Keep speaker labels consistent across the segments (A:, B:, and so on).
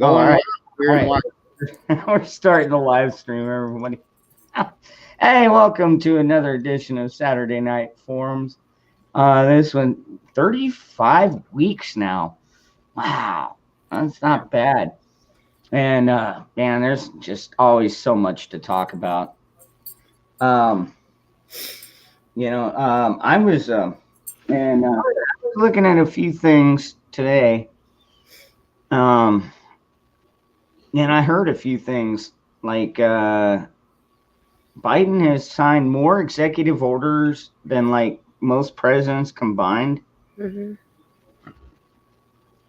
A: All right.
B: We're
A: All right. We're starting the live stream, everybody. Hey, welcome to another edition of Saturday Night Forums. This one, 35 weeks now. Wow, that's not bad. And man, there's just always so much to talk about. Um, I was looking at a few things today. And I heard a few things like Biden has signed more executive orders than like most presidents combined.
C: Mm-hmm.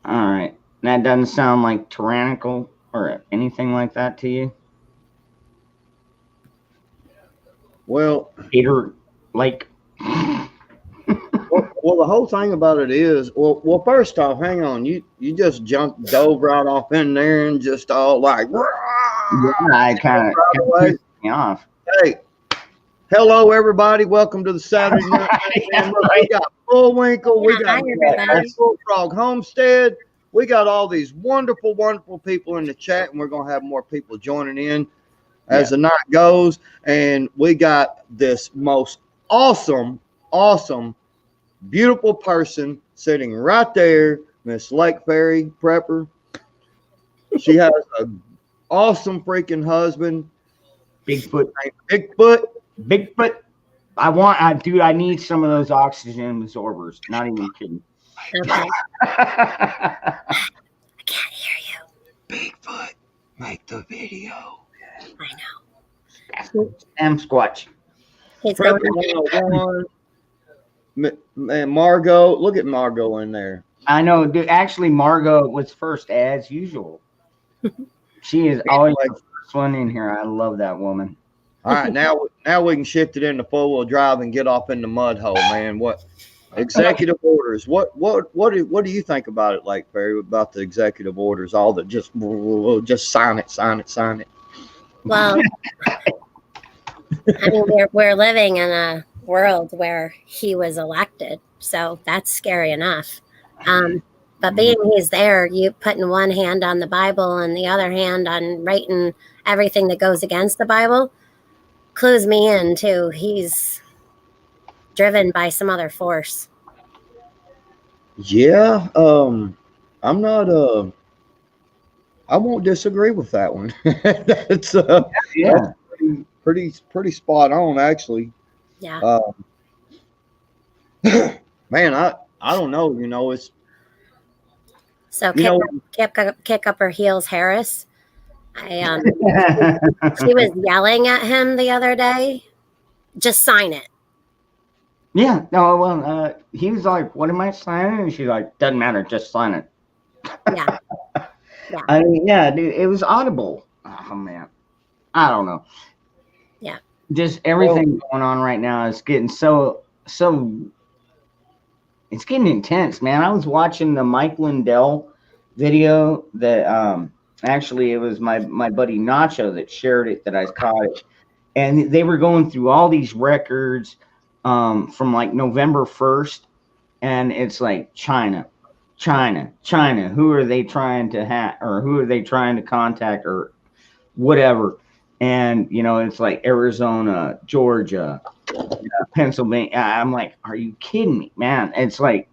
A: All right. That doesn't sound like tyrannical or anything like that to you?
B: Well,
A: Peter, like.
B: well, the whole thing about it is, well, first off, hang on. You just dove right off in there and just all like,
A: I kind of pissed me off.
B: Hey, hello, everybody. Welcome to the Saturday Night. We got Bullwinkle. We got Bullfrog Homestead. We got all these wonderful, wonderful people in the chat, and we're going to have more people joining in as the night goes. And we got this most awesome, beautiful person sitting right there, Miss Lake Fairy Prepper. She has an awesome freaking husband.
A: Bigfoot. I need some of those oxygen absorbers. Not even kidding.
C: Okay. I can't hear you.
B: Bigfoot, make the video.
C: I know.
A: Damn Squatch.
C: He's going
B: Man, Margot, look at Margot in there.
A: I know, dude. Actually, Margot was first as usual. She is always the first one in here. I love that woman.
B: All right, now we can shift it into 4-wheel drive and get off in the mud hole, man. What executive orders? What do you think about it, like Barry, about the executive orders? All that just sign it.
C: Well, I mean, we're living in a world where he was elected, so that's scary enough. But being he's there, you putting one hand on the Bible and the other hand on writing everything that goes against the Bible clues me in too. He's driven by some other force.
B: Yeah, I'm not. I won't disagree with that one. That's that's pretty spot on, actually.
C: Yeah.
B: Man, I don't know. You know, it's
C: so kick up her heels, Harris. She was yelling at him the other day. Just sign it.
A: Yeah. No. Well, he was like, "What am I signing?" And she's like, "Doesn't matter. Just sign it."
C: Yeah.
A: Yeah. I mean, yeah, dude. It was audible. Oh man. I don't know.
C: Yeah.
A: Just everything going on right now is getting so. It's getting intense, man. I was watching the Mike Lindell video that actually it was my buddy Nacho that shared it, that I caught it, and they were going through all these records from like November 1st, and it's like China. Who are they trying to hack, or who are they trying to contact, or whatever? And it's like Arizona, Georgia, Pennsylvania. I'm like, are you kidding me, man? It's like,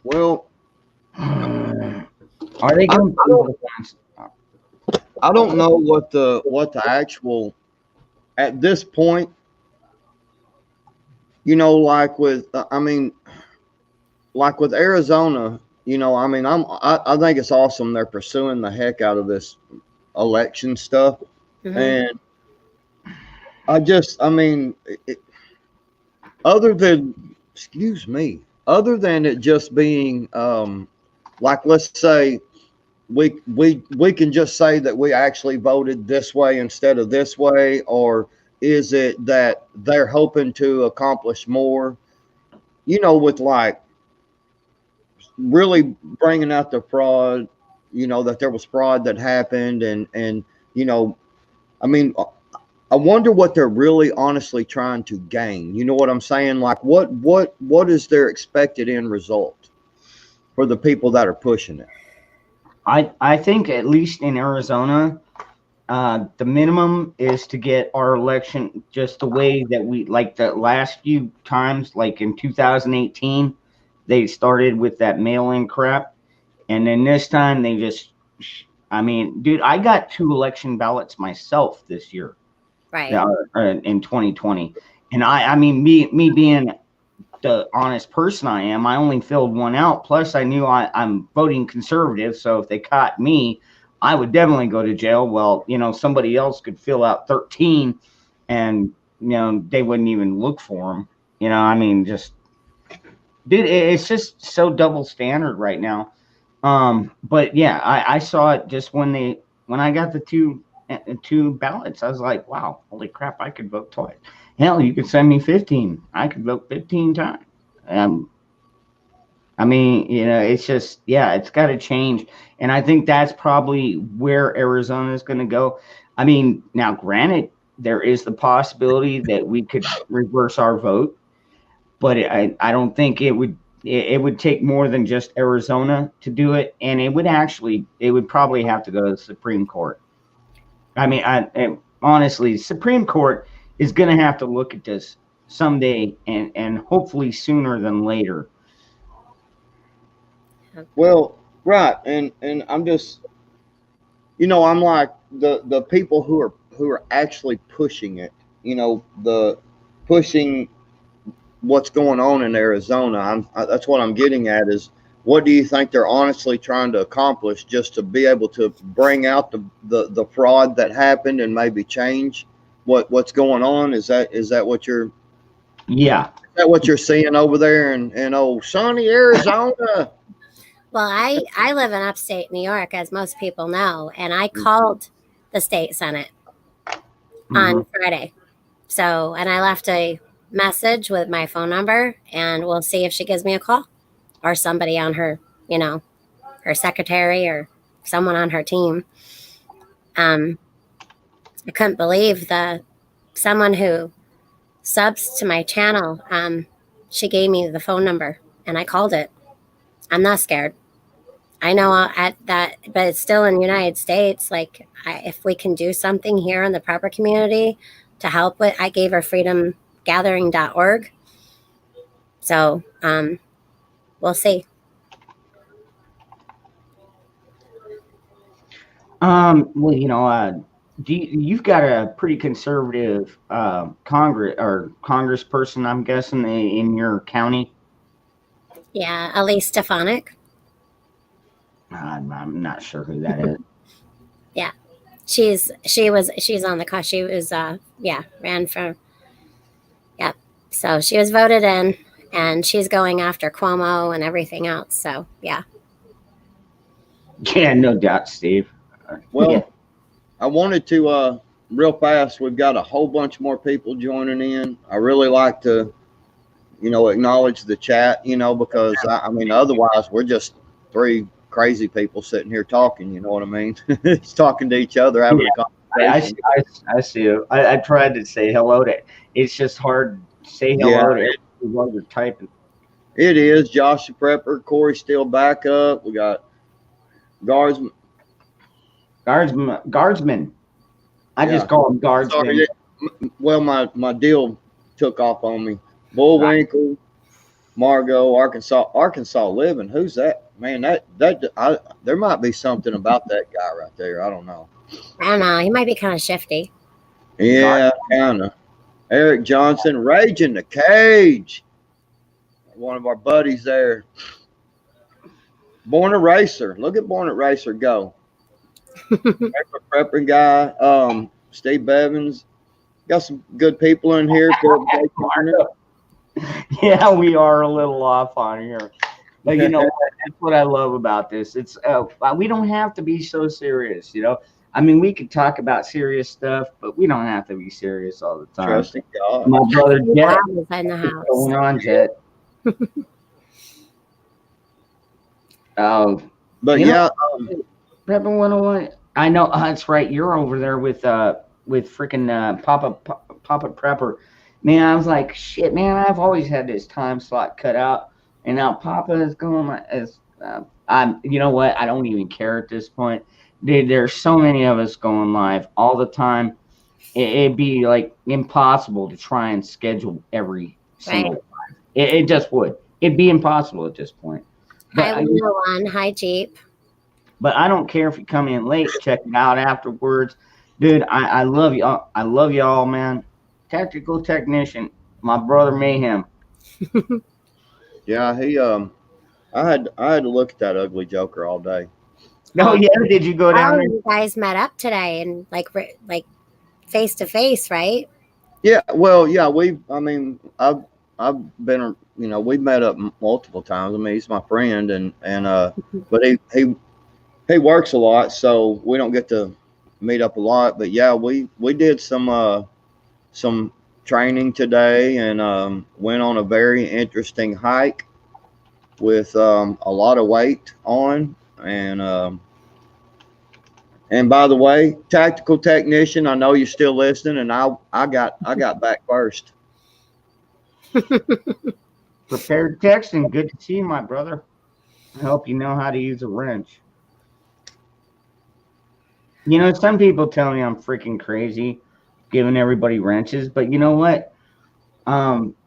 B: well,
A: are they going?
B: I don't know what the actual at this point. Like with like with Arizona. I think it's awesome they're pursuing the heck out of this election stuff. Mm-hmm. And other than it just being like, let's say we can just say that we actually voted this way instead of this way, or is it that they're hoping to accomplish more, with like really bringing out the fraud, that there was fraud that happened, and I wonder what they're really honestly trying to gain. You know what I'm saying? Like, what is their expected end result for the people that are pushing it?
A: I think at least in Arizona, the minimum is to get our election just the way that we like the last few times, like in 2018, they started with that mail-in crap, and then this time they just, I mean, dude, I got 2 election ballots myself this year,
C: Right.
A: in 2020, and I mean, me being the honest person I am, I only filled one out. Plus, I knew I'm voting conservative, so if they caught me, I would definitely go to jail. Well, somebody else could fill out 13, and they wouldn't even look for them. I mean, just dude, it's just so double standard right now. But yeah, I saw it just when I got the two ballots. I was like, wow, holy crap, I could vote twice. Hell, you could send me 15. I could vote 15 times. I mean, it's just, yeah, it's got to change. And I think that's probably where Arizona is going to go. I mean, now, granted, there is the possibility that we could reverse our vote, but I don't think it would take more than just Arizona to do it. And it would probably have to go to the Supreme Court. I mean, honestly, Supreme Court is going to have to look at this someday, and hopefully sooner than later.
B: Well, right, and I'm just, I'm like the people who are actually pushing it. The pushing what's going on in Arizona. That's what I'm getting at is, what do you think they're honestly trying to accomplish, just to be able to bring out the fraud that happened and maybe change what's going on? Is that what you're?
A: Yeah.
B: Is that what you're seeing over there in old sunny Arizona?
C: Well, I live in upstate New York, as most people know, and I called the state Senate on Friday. So, and I left a message with my phone number, and we'll see if she gives me a call, or somebody on her, her secretary or someone on her team. I couldn't believe someone who subs to my channel. She gave me the phone number, and I called it. I'm not scared. I know at that, but it's still in the United States. Like, if we can do something here in the proper community to help with, I gave her freedomgathering.org. So, we'll see.
A: Well, you've got a pretty conservative congressperson, I'm guessing, in your county.
C: Yeah, Elise Stefanik.
A: I'm not sure who that is.
C: Yeah, she's on the cost. She was ran for. Yeah, so she was voted in, and she's going after Cuomo and everything else. So yeah.
A: Yeah, no doubt, Steve.
B: Well,
A: yeah.
B: I wanted to real fast. We've got a whole bunch more people joining in. I really like to, acknowledge the chat. Because I mean, otherwise we're just three crazy people sitting here talking. You know what I mean? It's talking to each other, having a conversation.
A: I see you. I tried to say hello to. It's just hard to say hello to everybody while you're typing.
B: It is. Josh the Prepper, Corey still back up. We got Guardsman. I just call him Guardsman. Sorry, well, my deal took off on me. Bullwinkle, Margot, Arkansas living. Who's that? Man, there might be something about that guy right there. I don't know.
C: I don't know. He might be kind of shifty.
B: Yeah, kind of. Eric Johnson, Raging the Cage. One of our buddies there. Born a Racer. Look at Born a Racer go. Prepper guy. Steve Bevins. Got some good people in here.
A: Yeah, we are a little off on here. But that's what I love about this. It's we don't have to be so serious, I mean, we could talk about serious stuff, but we don't have to be serious all the time.
B: Trusting God.
A: My brother Jet
C: is in the house.
A: What's going on, Jet?
B: But yeah,
A: Prepper 101. I know that's right. You're over there with freaking Papa Prepper. Man, I was like, shit, man. I've always had this time slot cut out, and now Papa is going as You know what? I don't even care at this point. There's so many of us going live all the time. It'd be like impossible to try and schedule every
C: Right.
A: single live. It just would. It'd be impossible at this point.
C: Hi,
A: But
C: 101. Hi, Jeep.
A: but I don't care if you come in late. Check it out afterwards, dude. I love y'all. I love y'all, man. Tactical technician, my brother Mayhem.
B: Yeah, I had to look at that ugly Joker all day.
A: No, yeah. Did you go down
C: Oh,
A: there?
C: you guys met up today and like face to face, right?
B: Yeah, well, yeah, I've been, we've met up multiple times. I mean, he's my friend, but he works a lot, so we don't get to meet up a lot. But yeah, we did some training today, and went on a very interesting hike with a lot of weight on, and by the way, tactical technician, I know you're still listening, and I got back first.
A: Prepared texting. Good to see you, my brother. I hope you know how to use a wrench. You know, some people tell me I'm freaking crazy giving everybody wrenches, but you know what?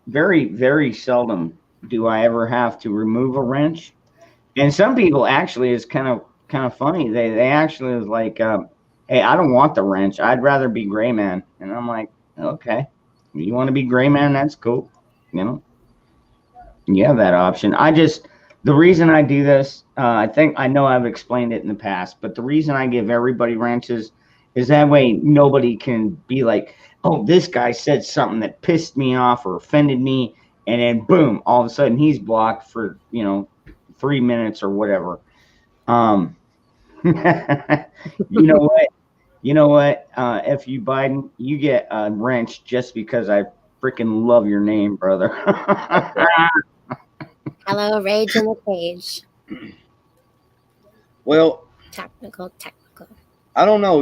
A: Very, very seldom do I ever have to remove a wrench. And some people actually is kind of funny. They actually was like, "Hey, I don't want the wrench. I'd rather be Gray Man." And I'm like, "Okay, you want to be Gray Man? That's cool. You know, you have that option." The reason I do this, I think I know I've explained it in the past, but the reason I give everybody wrenches is that way nobody can be like, "Oh, this guy said something that pissed me off or offended me," and then boom, all of a sudden he's blocked for 3 minutes or whatever. Um, you know what? You know what? If you Biden, you get a wrench just because I freaking love your name, brother.
C: Hello, Rage in the Cage.
B: Well,
C: Technical.
B: I don't know.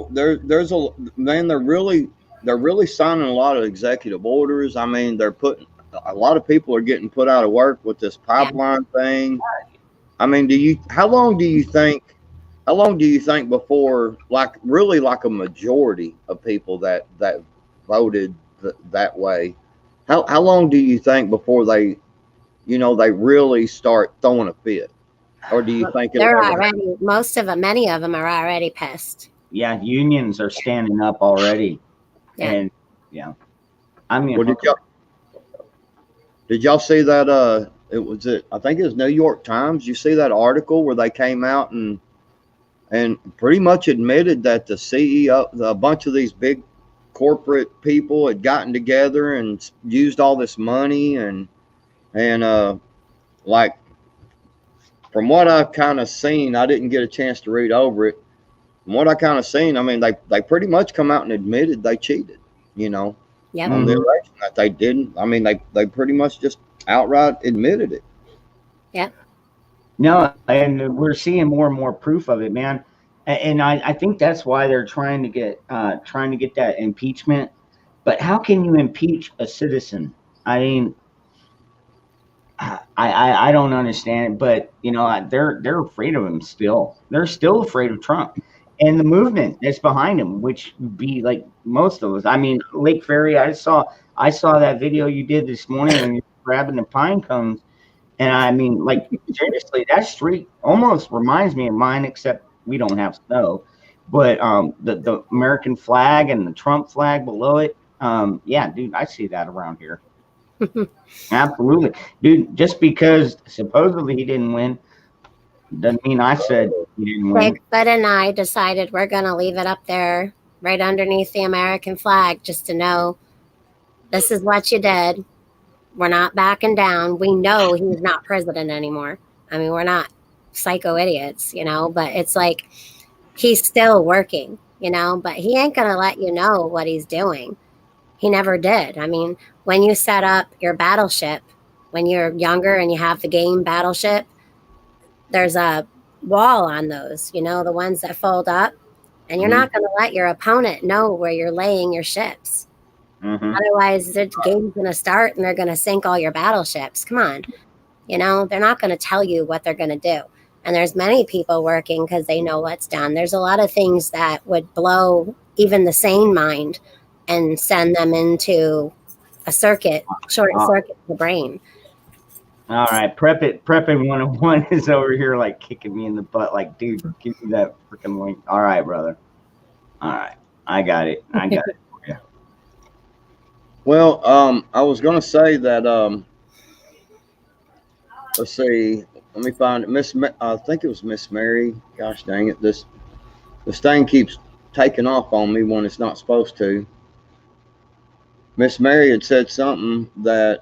B: There's a man. They're really signing a lot of executive orders. I mean, they're putting a lot of people are getting put out of work with this pipeline thing. I mean, how long do you think before, like, really, like a majority of people that voted that way? How long do you think before they really start throwing a fit? Or do you think
C: they're already, many of them are already pissed?
A: Yeah, unions are standing up already.
C: Yeah.
A: And yeah, I mean,
B: Well, did y'all see that? I think it was New York Times. You see that article where they came out and pretty much admitted that the CEO, a bunch of these big corporate people had gotten together and used all this money and like, from what I've kind of seen, I didn't get a chance to read over it. From what I kind of seen, I mean, they pretty much come out and admitted they cheated,
C: Yep.
B: on the election, that they didn't. I mean, they pretty much just outright admitted it.
C: Yep.
A: No, and we're seeing more and more proof of it, man. And I think that's why they're trying to get that impeachment. But how can you impeach a citizen? I mean, I don't understand, but they're afraid of him still. They're still afraid of Trump and the movement that's behind him, which would be like most of us. I mean, Lake Ferry. I saw that video you did this morning when you're grabbing the pine cones, and I mean, like, seriously, that street almost reminds me of mine, except we don't have snow. But the American flag and the Trump flag below it. Yeah, dude, I see that around here. Absolutely, dude. Just because supposedly he didn't win doesn't mean I said he didn't win.
C: Bigfoot and I decided we're going to leave it up there right underneath the American flag just to know this is what you did. We're not backing down. We know he's not president anymore. I mean, we're not psycho idiots, but it's like he's still working, but he ain't going to let you know what he's doing. He never did. I mean, when you set up your battleship, when you're younger and you have the game Battleship, there's a wall on those, the ones that fold up, and you're not going to let your opponent know where you're laying your ships. Otherwise, the game's going to start and they're going to sink all your battleships. Come on. They're not going to tell you what they're going to do. And there's many people working because they know what's done. There's a lot of things that would blow even the sane mind and send them into a short circuit of the brain.
A: All right, prepping 101 is over here like kicking me in the butt. Like, dude, give me that freaking link. All right, brother. All right, I got it. For you.
B: Well, I was gonna say that. Let's see. Let me find it. I think it was Miss Mary. Gosh dang it! This thing keeps taking off on me when it's not supposed to. Miss Mary had said something that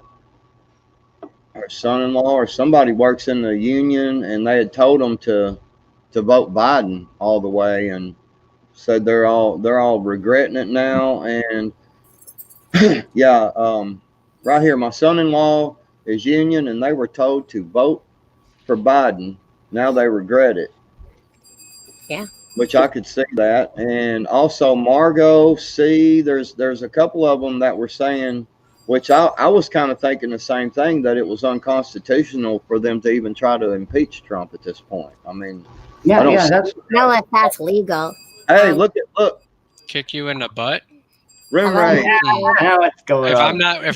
B: her son-in-law or somebody works in the union, and they had told them to vote Biden all the way, and said they're all regretting it now. And yeah, right here, my son-in-law is union, and they were told to vote for Biden. Now they regret it.
C: Yeah.
B: Which I could see that. And also Margot C, there's a couple of them that were saying, which I was kind of thinking the same thing, that it was unconstitutional for them to even try to impeach Trump at this point. I mean,
A: Yeah,
C: if that's legal.
B: Hey, look.
D: Kick you in the butt.
B: Room rate.
A: Now let's go.
D: If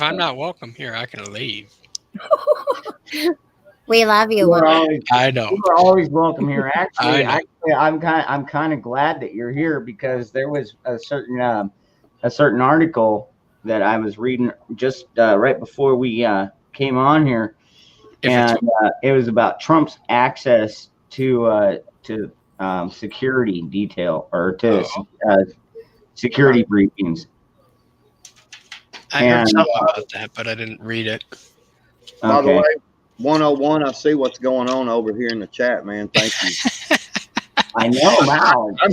D: I'm not welcome here, I can leave.
C: We love you.
D: I know.
A: You're always welcome here. Actually, I'm kind of glad that you're here, because there was a certain article that I was reading just right before we came on here, and it was about Trump's access to security detail, or to security briefings.
D: I heard something about that, but I didn't read it.
B: By the way, 101, I see what's going on over here in the chat, man. Thank you.
A: I know. Wow.
B: I'm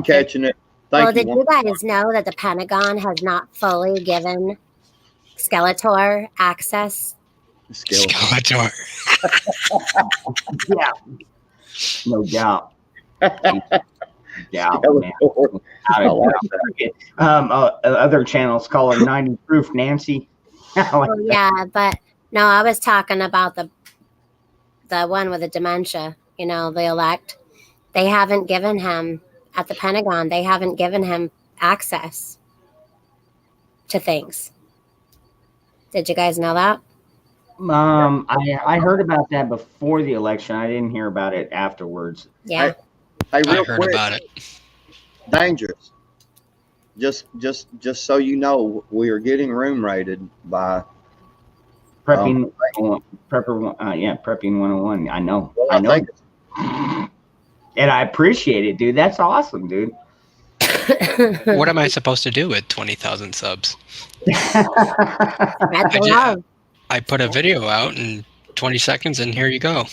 B: catching it. Thank
C: you. Did you guys know that the Pentagon has not fully given Skeletor access?
D: Skeletor.
A: Yeah. No doubt. Yeah. Other channels call her 90 proof Nancy.
C: Yeah, but no, I was talking about the one with the dementia, the elect. They haven't given him, at the Pentagon, they haven't given him access to things. Did you guys know that?
A: I heard about that before the election. I didn't hear about it afterwards.
C: Yeah.
B: I heard
D: quick, about it.
B: Dangerous. Just so you know, we are getting room rated by
A: Prepping 101. I know.
B: Well,
A: I know. And I appreciate it, dude. That's awesome, dude.
D: What am I supposed to do with 20,000 subs? I put a video out in 20 seconds, and here you go.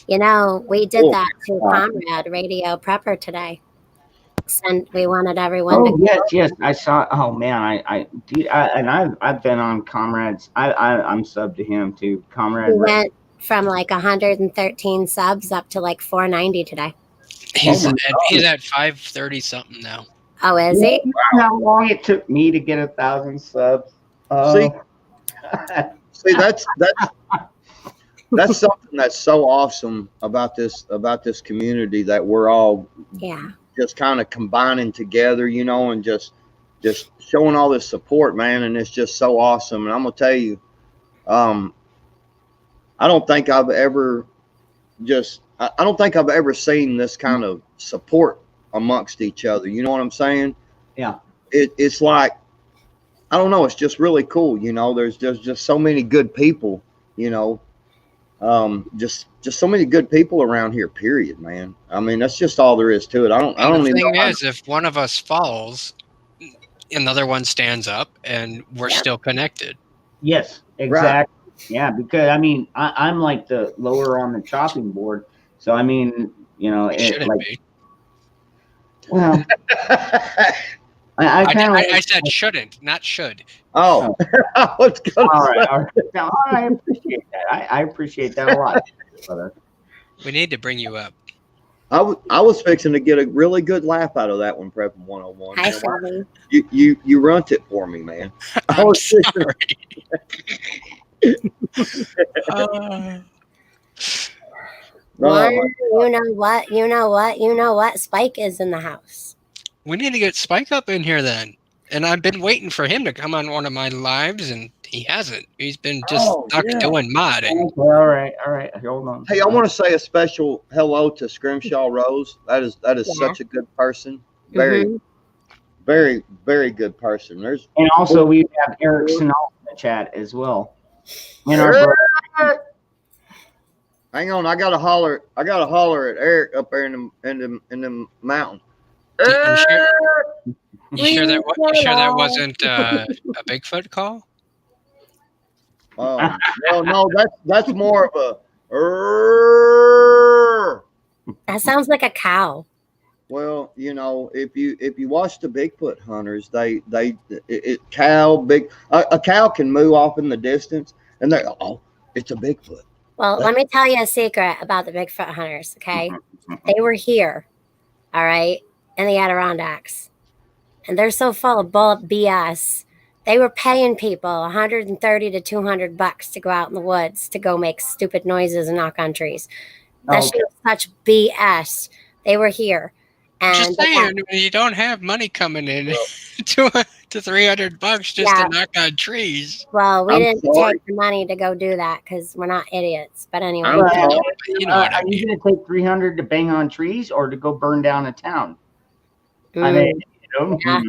C: We did that to Comrade Radio Prepper today. And we wanted everyone to
A: yes, I saw. Oh man, I've been on Comrade's. I'm subbed to him too. Comrade.
C: We went from like 113 subs up to like 490 today.
D: He's at 530 something now.
C: Oh, is he?
A: How long it took me to get 1,000 subs?
B: See, that's something that's so awesome about this community, that we're all just kind of combining together, and just showing all this support, man. And it's just so awesome. And I'm gonna tell you, I don't think I've ever seen this kind of support amongst each other. You know what I'm saying?
A: Yeah.
B: It's like, I don't know. It's just really cool. There's just so many good people, just so many good people around here, period, man. I mean, that's just all there is to it. I don't even know.
D: The thing is, if one of us falls, another one stands up, and we're still connected.
A: Yes, exactly. Right. Yeah, because I mean, I'm like the lower on the chopping board. So I mean,
D: Shouldn't be.
A: Well,
D: I said shouldn't, not should.
B: Oh,
A: all right. Now, I appreciate that. I appreciate that a lot, brother.
D: We need to bring you up.
B: I was fixing to get a really good laugh out of that one, Prepping 101.
C: Hi, Shelby.
B: You runt it for me, man.
D: I'm sorry.
C: One,
B: my
C: you know what? You know what? You know what? Spike is in the house.
D: We need to get Spike up in here then. And I've been waiting for him to come on one of my lives, and he hasn't. He's been just
B: Oh,
D: stuck
B: yeah.
D: doing modding.
A: Okay, all right. Hold on.
B: Hey, I want to say a special hello to Scrimshaw Rose. That is
C: Yeah.
B: such a good person. Very,
C: Mhm.
B: very, very good person. There's
A: And also, we have Eric Sinal in the chat as well. And our brother.
B: hang on, I gotta holler at Eric up there in the mountain.
D: You sure, you sure that
C: Leave it alone.
D: wasn't a Bigfoot call?
B: Well, no, that's more of a.
C: That sounds like a cow.
B: Well, you know, if you watch the Bigfoot hunters, a cow can move off in the distance, and it's a Bigfoot.
C: Well, let me tell you a secret about the Bigfoot hunters, okay? They were here, all right, in the Adirondacks. And they're so full of bull BS. They were paying people $130 to $200 to go out in the woods to go make stupid noises and knock on trees. That shit was such BS. They were here. And
D: Just saying, you don't have money coming in to $300 just
C: Yeah.
D: to knock on trees.
C: Well, we
B: I'm
C: didn't
B: sorry.
C: take the money to go do that because we're not idiots. But anyway,
B: I'm sorry.
D: You know what I
A: Are you
D: mean.
A: going to take 300 to bang on trees or to go burn down a town? I mean,
C: Yeah.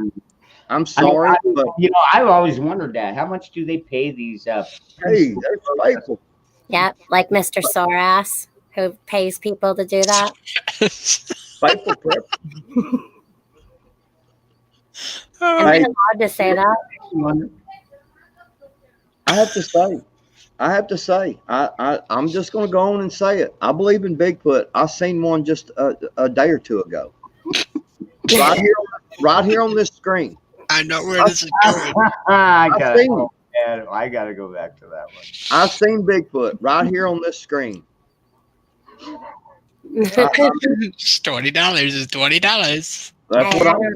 B: I'm sorry, but
A: I've always wondered that. How much do they pay these?
B: hey, they're faithful.
C: Yep, like Mr. Sorass, who pays people to do that.
B: Faithful prep.
C: Am I allowed to say that?
B: I have to say, I'm just going to go on and say it. I believe in Bigfoot. I seen one just a day or two ago, right here on this screen.
D: I know where this is going.
A: I
B: I've
A: gotta
B: seen
A: go back to that one.
B: I've seen Bigfoot right here on this screen.
D: It's $20 is $20.
B: That's what I'm saying.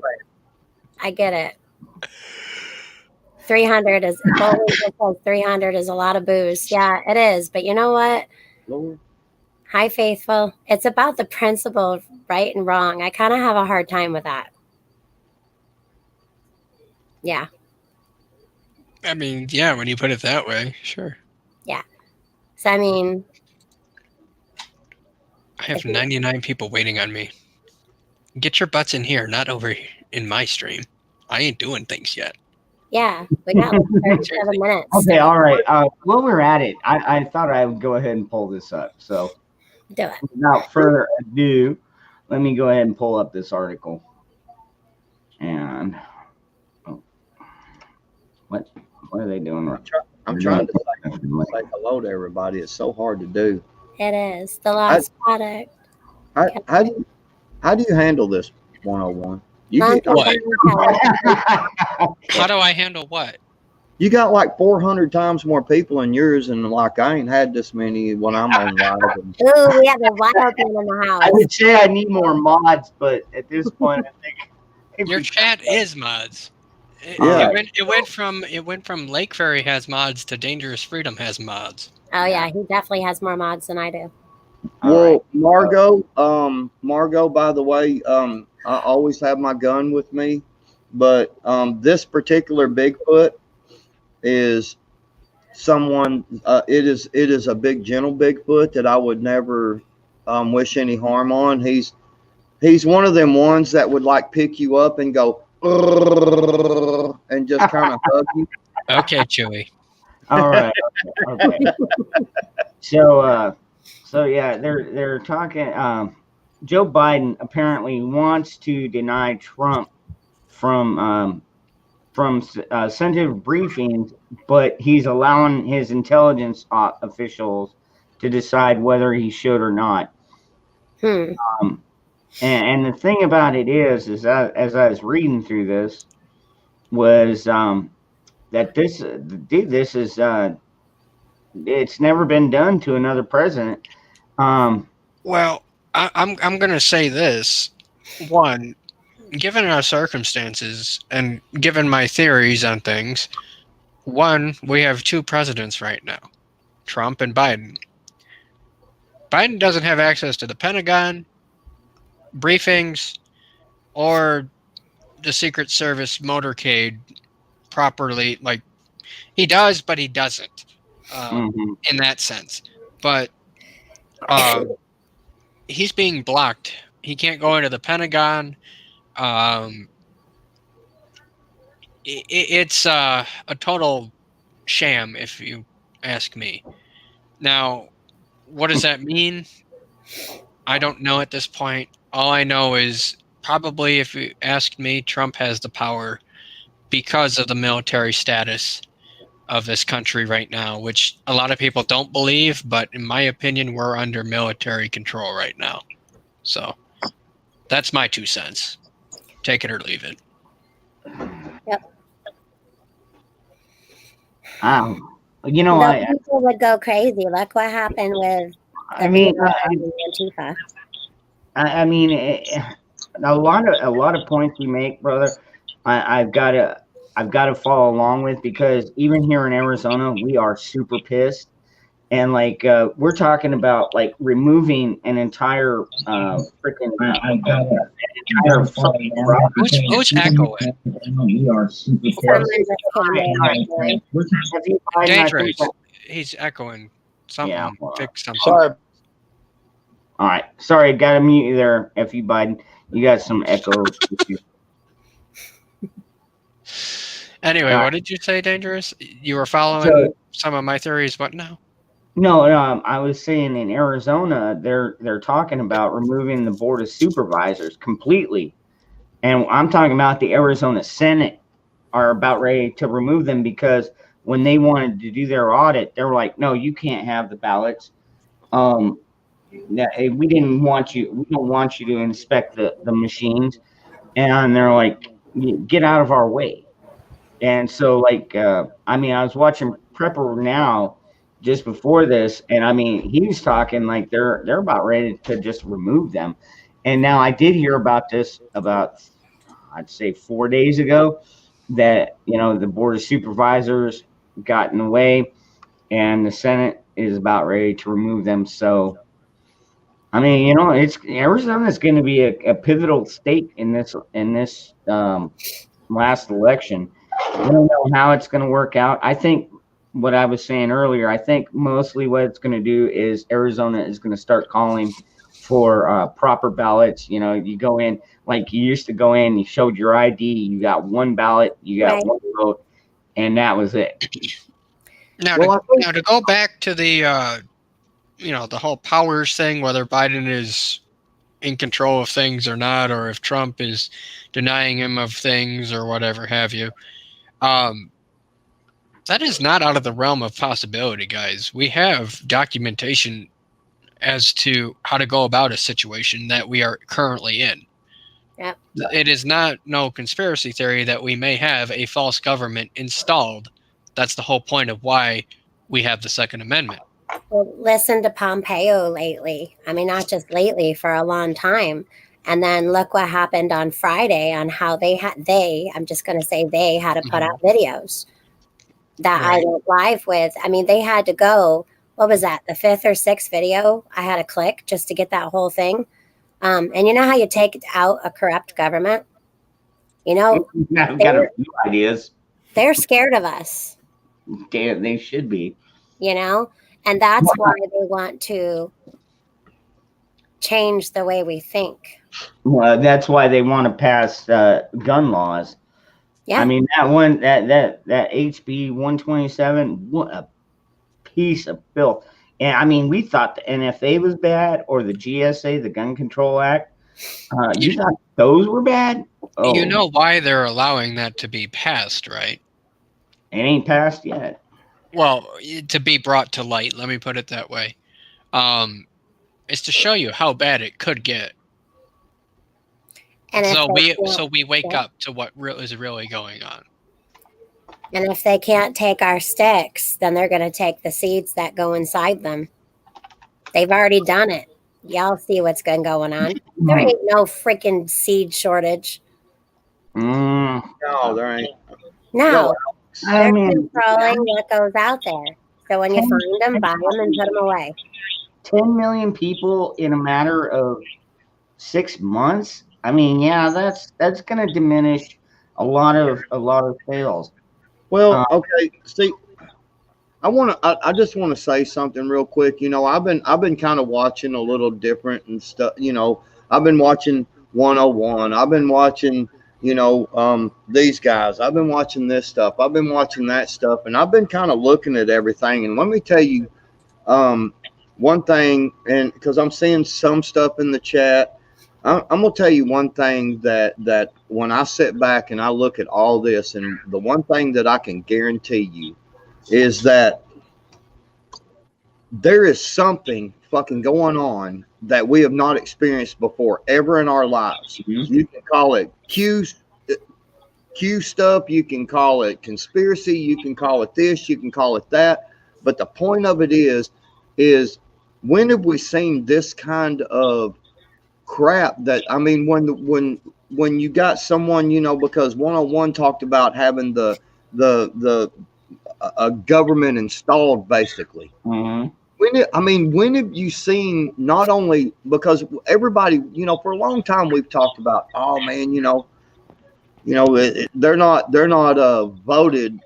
C: I get it. 300 is 300 is a lot of booze. Yeah, it is. But you know what?
B: Lord.
C: Hi, Faithful. It's about the principle of right and wrong. I kind of have a hard time with that. Yeah.
D: I mean, yeah, when you put it that way, sure.
C: Yeah. So, I mean,
D: I have 99 people waiting on me. Get your butts in here, not over in my stream. I ain't doing things yet.
C: yeah, we got like 37 minutes.
A: Okay, all right. While we're at it, I thought I would go ahead and pull this up. So,
C: Do it.
A: without further ado, let me go ahead and pull up this article. And what are they doing?
B: I'm trying to say hello to everybody. It's so hard to do.
C: It is. The last product.
B: How do you handle this 101?
D: What? How do I handle what?
B: You got like 400 times more people in yours, and like I ain't had this many when I'm on live.
C: Ooh, we have a wild man in the house.
A: I would say I need more mods, but at this point, I think
D: Your chat is mods.
B: Yeah.
D: It went from Lake Fairy has mods to Dangerous Freedom has mods.
C: Oh yeah, he definitely has more mods than I do.
B: Well, Margot, by the way, I always have my gun with me, but this particular Bigfoot is someone. It is a big, gentle Bigfoot that I would never wish any harm on. He's one of them ones that would like pick you up and go and just kind of hug you.
D: Okay, Chewy.
A: All right. Okay. So yeah, they're talking. Joe Biden apparently wants to deny Trump from sensitive briefings, but he's allowing his intelligence officials to decide whether he should or not. And the thing about it is as I was reading through this, was that this is it's never been done to another president.
D: Well, I'm going to say this. One, given our circumstances and given my theories on things, one, we have two presidents right now, Trump and Biden. Biden doesn't have access to the Pentagon, briefings, or the Secret Service motorcade properly. Like, he does, but he doesn't in that sense. But he's being blocked. He can't go into the Pentagon. It's a total sham, if you ask me. Now, what does that mean? I don't know at this point. All I know is probably, if you asked me, Trump has the power because of the military status of this country right now, which a lot of people don't believe, but in my opinion, we're under military control right now. So that's my 2 cents. Take it or leave it.
C: Yep.
A: You know,
C: people would go crazy. Look what happened with Antifa.
A: I mean, a lot of points you make, brother. I've got to follow along with, because even here in Arizona, we are super pissed, and like we're talking about like removing an entire freaking
D: who's echoing?
A: We are super pissed.
D: Dangerous. He's echoing. Something.
A: Yeah,
D: Fix something.
B: Sorry.
A: All right. Sorry, got to mute you there, F.E. Biden. You got some echo.
D: Anyway, what did you say, Dangerous? You were following some of my theories. What now?
A: No, I was saying in Arizona, they're talking about removing the Board of Supervisors completely. And I'm talking about the Arizona Senate are about ready to remove them, because when they wanted to do their audit, they were like, no, you can't have the ballots. We don't want you to inspect the machines. And they're like, get out of our way. And so, like, I was watching Prepper Now just before this, and I mean, he was talking like they're about ready to just remove them. And now I did hear about this about, I'd say 4 days ago, that the Board of Supervisors got in the way, and the Senate is about ready to remove them. So, I mean, it's Arizona's going to be a pivotal state in this last election. I don't know how it's going to work out. I think what I was saying earlier, I think mostly what it's going to do is Arizona is going to start calling for proper ballots. You go in like you used to go in, you showed your ID, you got one ballot, you got one vote, and that was it.
D: Now, to go back to the the whole powers thing, whether Biden is in control of things or not, or if Trump is denying him of things or whatever have you, that is not out of the realm of possibility, guys. We have documentation as to how to go about a situation that we are currently in.
C: Yep.
D: It is not no conspiracy theory that we may have a false government installed. That's the whole point of why we have the Second Amendment.
C: Well, listen to Pompeo lately. I mean, not just lately, for a long time. And then look what happened on Friday on how I'm just going to say they had to put out videos that I went live with. I mean, they had to go, what was that, the 5th or 6th video I had to click just to get that whole thing. And you know how you take out a corrupt government?
A: I've got a few ideas.
C: They're scared of us.
A: Damn, they should be.
C: And that's why they want to change the way we think.
A: Well, that's why they want to pass gun laws. Yeah. I mean, that HB 127, what a piece of filth. And I mean, we thought the NFA was bad, or the GSA, the Gun Control Act. You thought those were bad? Oh.
D: You know why they're allowing that to be passed, right?
A: It ain't passed yet.
D: Well, to be brought to light, let me put it that way. It's to show you how bad it could get. And so we wake up to what is really going on.
C: And if they can't take our sticks, then they're going to take the seeds that go inside them. They've already done it. Y'all see what's going on. There ain't no freaking seed shortage.
B: No, there ain't.
C: No. They're controlling what goes out there. So when you find them, buy them and put them away.
A: 10 million people in a matter of 6 months. I mean, yeah, that's going to diminish a lot of sales.
B: Well, okay. See, I just want to say something real quick. You know, I've been kind of watching a little different and stuff. You know, I've been watching 101. I've been watching, these guys. I've been watching this stuff. I've been watching that stuff, and I've been kind of looking at everything. And let me tell you, one thing, and because I'm seeing some stuff in the chat, I'm gonna tell you one thing that when I sit back and I look at all this, and the one thing that I can guarantee you is that there is something fucking going on that we have not experienced before ever in our lives.
A: Mm-hmm.
B: You can call it Q stuff, you can call it conspiracy, you can call it this, you can call it that. But the point of it is when have we seen this kind of crap? That, I mean, when you got someone, because 101 talked about having the a government installed, basically.
A: Mm-hmm.
B: When have you seen, not only because everybody, for a long time we've talked about, oh man, they're not voted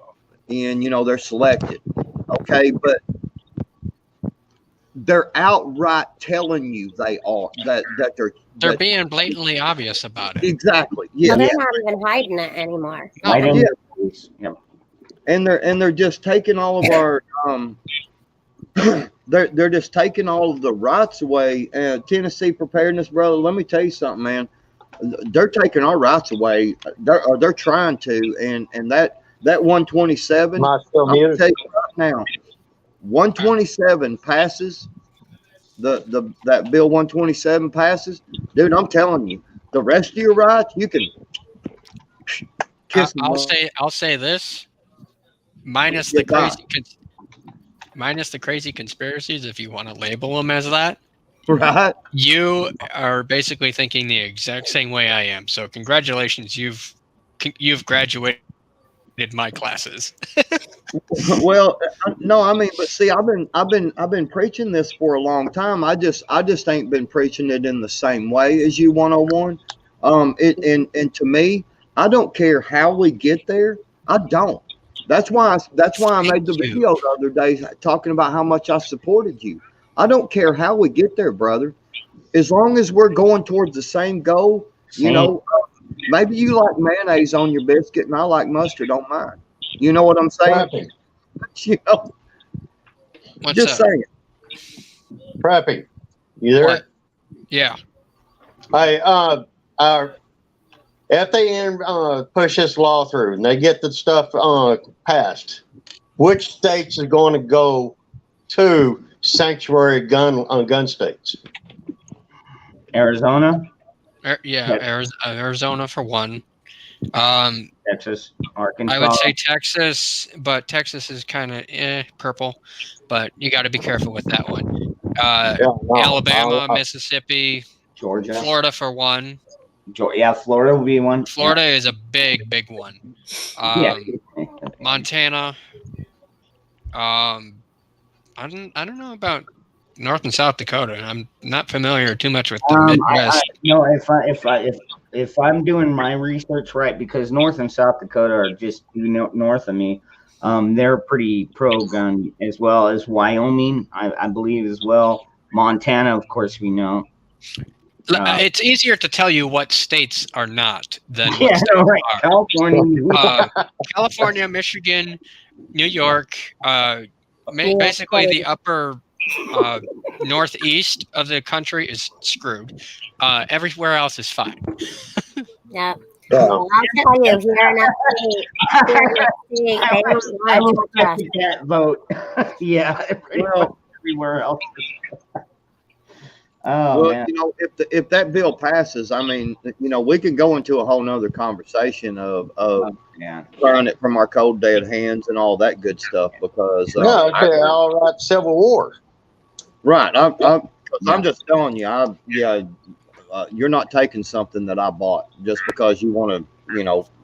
B: in, they're selected, okay, but they're outright telling you they are that
D: they're being blatantly obvious about it.
B: Exactly. Yeah.
C: Well, they're not even hiding it anymore.
A: Yeah.
B: And they're just taking all of our they're just taking all of the rights away. Tennessee Preparedness, brother, let me tell you something, man. They're taking our rights away. They're trying to, and that 127. I'm gonna tell you right now, 127 passes. That bill 127 passes, dude. I'm telling you, the rest of your rights, you can kiss.
D: I'll say this. Minus the crazy conspiracies, if you want to label them as that,
B: right?
D: You are basically thinking the exact same way I am. So congratulations, you've graduated my classes.
B: Well, no, I mean, but see, I've been preaching this for a long time. I just ain't been preaching it in the same way as you 101. And to me, I don't care how we get there. I don't. That's why I made the video the other day talking about how much I supported you. I don't care how we get there, brother. As long as we're going towards the same goal, maybe you like mayonnaise on your biscuit and I like mustard on mine. You know what I'm saying?
D: What's
B: just
D: up?
B: saying.
E: Preppy, you there?
D: What? Yeah.
E: Hey, if they push this law through and they get the stuff passed, which states are going to go to sanctuary gun states?
A: Arizona.
D: Arizona for one.
A: Texas, Arkansas.
D: I would say Texas, but Texas is kind of purple, but you got to be careful with that one. Alabama, Mississippi,
A: Georgia,
D: Florida for one.
A: Yeah, Florida will be one.
D: Florida is a big one. Montana. I don't know about North and South Dakota. I'm not familiar too much with the Midwest.
A: If I'm doing my research right, because North and South Dakota are just north of me, they're pretty pro-gun, as well as Wyoming, I believe, as well. Montana, of course, we know.
D: It's easier to tell you what states are not than what states are. California, Michigan, New York, basically the upper northeast of the country is screwed. Everywhere else is fine.
C: Yeah. Well, I'll tell you, here in they don't like
A: that vote. Yeah, everywhere else. Oh,
B: well,
A: man.
B: If that bill passes, I mean, we could go into a whole nother conversation of trying it from our cold dead hands and all that good stuff, because
E: all right, Civil War.
B: Right. I'm just telling you, you're not taking something that I bought just because you want to,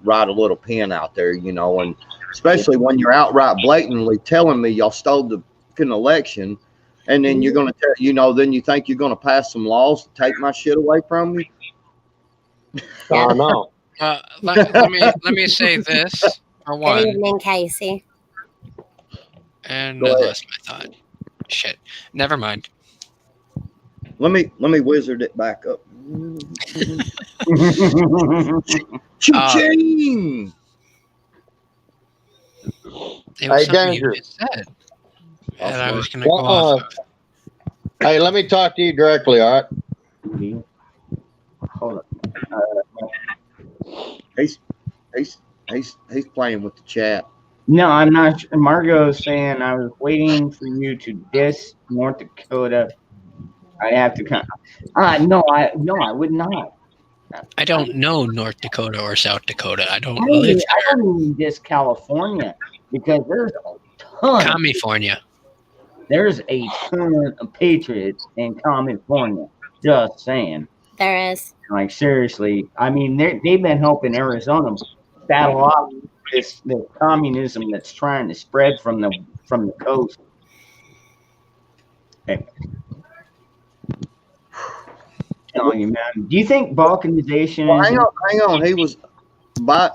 B: write a little pen out there, and especially when you're outright blatantly telling me y'all stole the fucking election. And then you're going to tell, you know, then you think you're going to pass some laws to take my shit away from me.
E: I know.
D: Let me say this for
C: Good
D: one,
C: evening, Casey.
D: and
B: Go
D: I
B: ahead.
D: lost my thought. Shit, never mind.
B: Let me wizard it back up. Ching!
D: It was
E: Hey,
D: something
E: Danger.
D: you just said, and
B: That's
D: I
B: right.
D: was going to go off of.
E: Hey, let me talk to you directly, all right?
A: Hold on.
B: He's playing with the chat.
A: No, I'm not. Margot's saying I was waiting for you to diss North Dakota. I have to come. No, I would not.
D: I don't know North Dakota or South Dakota. I don't
A: I
D: live
A: don't even diss California because there's a ton.
D: California.
A: There's a ton of patriots in California. Just saying.
C: There is.
A: Like seriously, I mean they've been helping Arizona battle off this communism that's trying to spread from the coast. Hey. Telling you, man. Do you think balkanization?
B: Well, hang on. He was by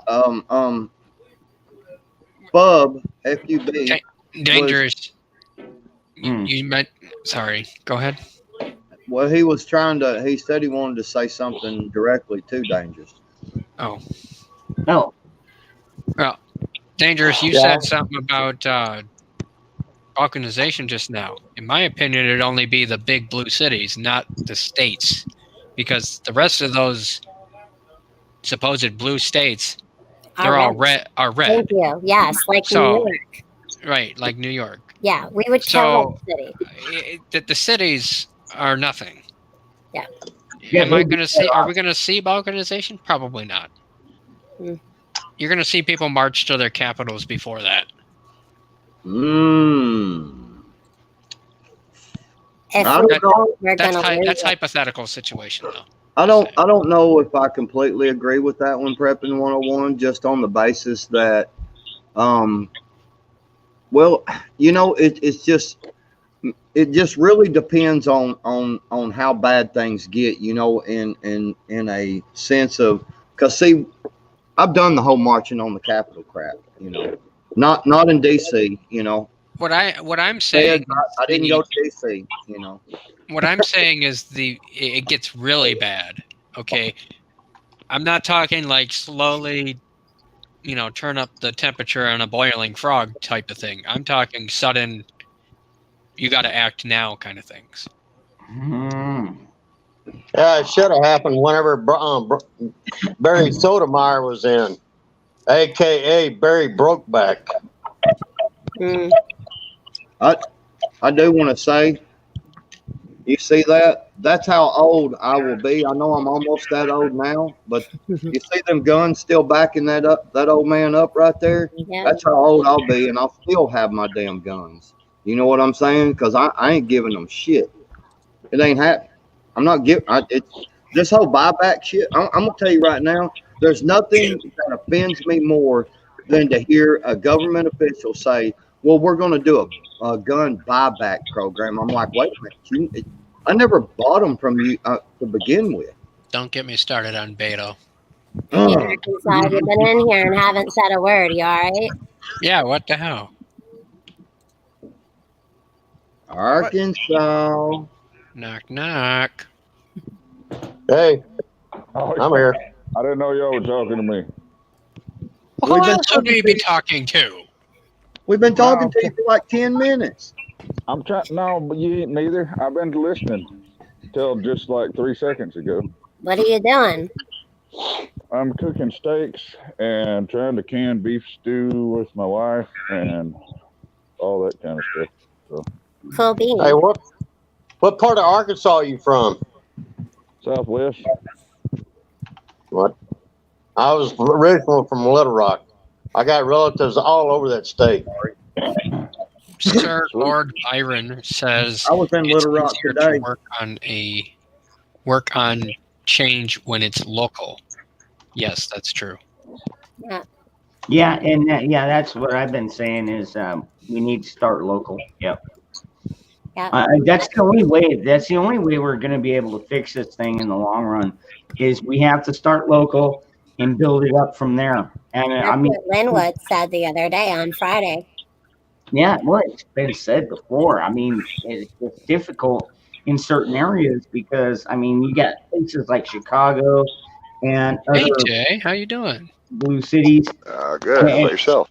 B: Bub FUB.
D: Dangerous. You meant. Sorry. Go ahead.
B: Well, he was trying to. He said he wanted to say something directly to Dangerous.
D: Oh.
A: No.
D: Well, Dangerous. You said something about balkanization just now. In my opinion, it'd only be the big blue cities, not the states, because the rest of those supposed blue states, they're all red. Are red.
C: Thank you. Yes, like
D: So,
C: New York.
D: Right, like New York.
C: Yeah, we would kill that city.
D: The cities are nothing.
C: Yeah.
D: Am I going to see? Are we going to see balkanization? Probably not.
C: Mm.
D: You're going to see people march to their capitals before that. That's hypothetical situation, though.
B: I don't know if I completely agree with that one, Prepping 101, just on the basis that, well, you know, it just really depends on how bad things get, you know, in a sense of, because see, I've done the whole marching on the Capitol crap, you know, not in DC, you know.
D: What I'm saying,
B: I didn't go to DC, you know.
D: What I'm saying is it gets really bad. Okay, I'm not talking like slowly, you know, turn up the temperature on a boiling frog type of thing. I'm talking sudden, you got to act now kind of things.
E: Yeah, it should have happened whenever Barry Sotomayor was in, a.k.a. Barry Brokeback.
B: I do want to say, you see that? That's how old I will be. I know I'm almost that old now, but you see them guns still backing that old man up right there? Yeah. That's how old I'll be, and I'll still have my damn guns. You know what I'm saying? Because I ain't giving them shit. It ain't happening. I'm not giving. This whole buyback shit. I'm gonna tell you right now. There's nothing that offends me more than to hear a government official say, "Well, we're going to do a gun buyback program." I'm like, wait a minute. I never bought them from you to begin with.
D: Don't get me started on Beto.
C: Hey, Arkansas, you've been in here and haven't said a word. You all right?
D: Yeah, what the hell?
B: Arkansas.
D: Knock, knock.
E: Hey, I'm here.
F: I didn't know y'all were talking to me.
D: Well, who else would we be talking to?
B: We've been talking to you for like 10 minutes.
F: I'm trying. No, but you ain't neither. I've been listening till just like 3 seconds ago.
C: What are you doing?
F: I'm cooking steaks and trying to can beef stew with my wife and all that kind of stuff. So.
C: Cool beans.
E: Hey, what part of Arkansas are you from?
F: Southwest.
E: What? I was originally from Little Rock. I got relatives all over that state.
D: Sir Lord Byron says
B: I was in Little Rock today.
D: To work on change when it's local. Yes, that's true.
C: Yeah.
A: And that's what I've been saying is we need to start local. Yep.
C: Yeah.
A: That's the only way. That's the only way we're going to be able to fix this thing in the long run. Is we have to start local and build it up from there. And
C: That's what Linwood said the other day on Friday.
A: yeah, well, it's been said before. I mean, it's difficult in certain areas because you got places like Chicago and
D: Hey
A: other
D: Jay, how you doing?
A: blue cities.
G: Good. How about yourself?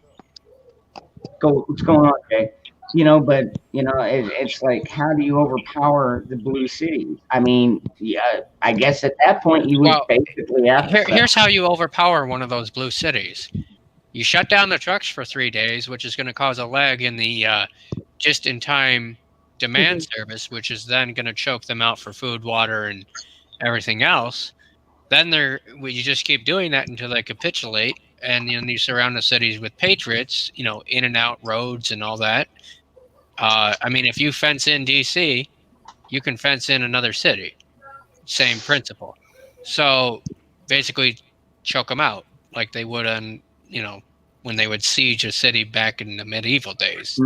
A: What's going on, Jay? But it's like, how do you overpower the blue cities? Yeah, I guess at that point you would basically have to.
D: Here's how you overpower one of those blue cities. You shut down the trucks for 3 days, which is going to cause a lag in the just-in-time demand service, which is then going to choke them out for food, water, and everything else. Then you just keep doing that until they capitulate, and you surround the cities with patriots, in and out roads and all that. If you fence in DC, you can fence in another city. Same principle. So basically, choke them out like they would on when they would siege a city back in the medieval days.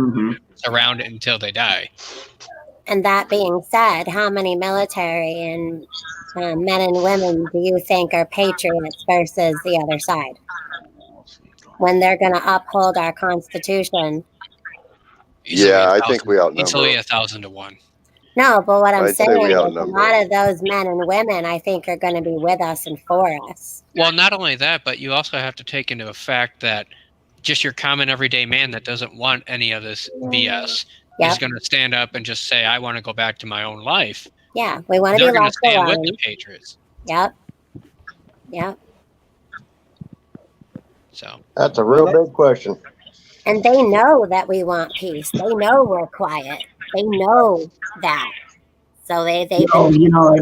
D: Surround it until they die.
C: And that being said, how many military and men and women do you think are patriots versus the other side? When they're going to uphold our Constitution.
G: I think we outnumber.
D: Easily 1,000 to 1.
C: No, but what I'm saying is a
G: outnumber.
C: lot of those men and women, I think, are going to be with us and for us.
D: Well, not only that, but you also have to take into effect that just your common everyday man that doesn't want any of this BS is going to stand up and just say, I want to go back to my own life.
C: Yeah, we want to
D: They're
C: be
D: going to
C: left
D: stand
C: alone.
D: with the Patriots.
C: Yep.
D: So
E: that's a real big question.
C: And they know that we want peace. They know we're quiet. They know that. So it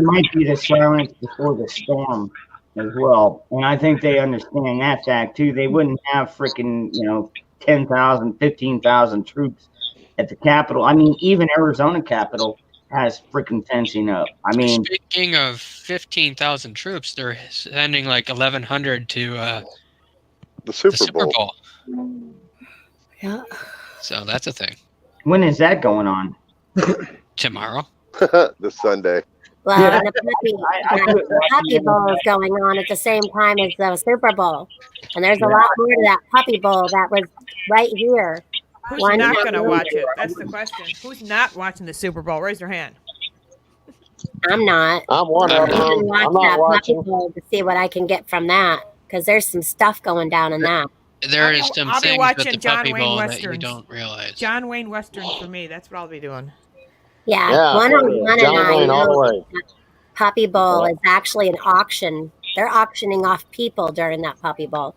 A: might be the silence before the storm as well. And I think they understand that fact too. They wouldn't have freaking, 10,000, 15,000 troops at the Capitol. Even Arizona Capitol has freaking fencing up.
D: Speaking of 15,000 troops, they're sending like 1,100 to
G: the Super Bowl.
C: Yeah.
D: So that's a thing.
A: When is that going on?
D: Tomorrow.
G: This Sunday.
C: Well, and the Puppy Bowl is going on at the same time as the Super Bowl. And there's a lot more to that Puppy Bowl that was right here.
H: Who's not going to watch it? That's the question. Who's not watching the Super Bowl? Raise your hand.
C: I'm not.
E: I'm one of them. I'm not watching.
C: Puppy Bowl to see what I can get from that, because there's some stuff going down in that.
D: There is some
H: I'll be
D: things
H: watching
D: with the
H: John
D: Puppy
H: Wayne
D: Bowl that
H: Westerns.
D: you don't realize.
H: John Wayne Westerns for me. That's what I'll be doing.
C: Yeah, one and I know Puppy Bowl is actually an auction. They're auctioning off people during that Puppy Bowl.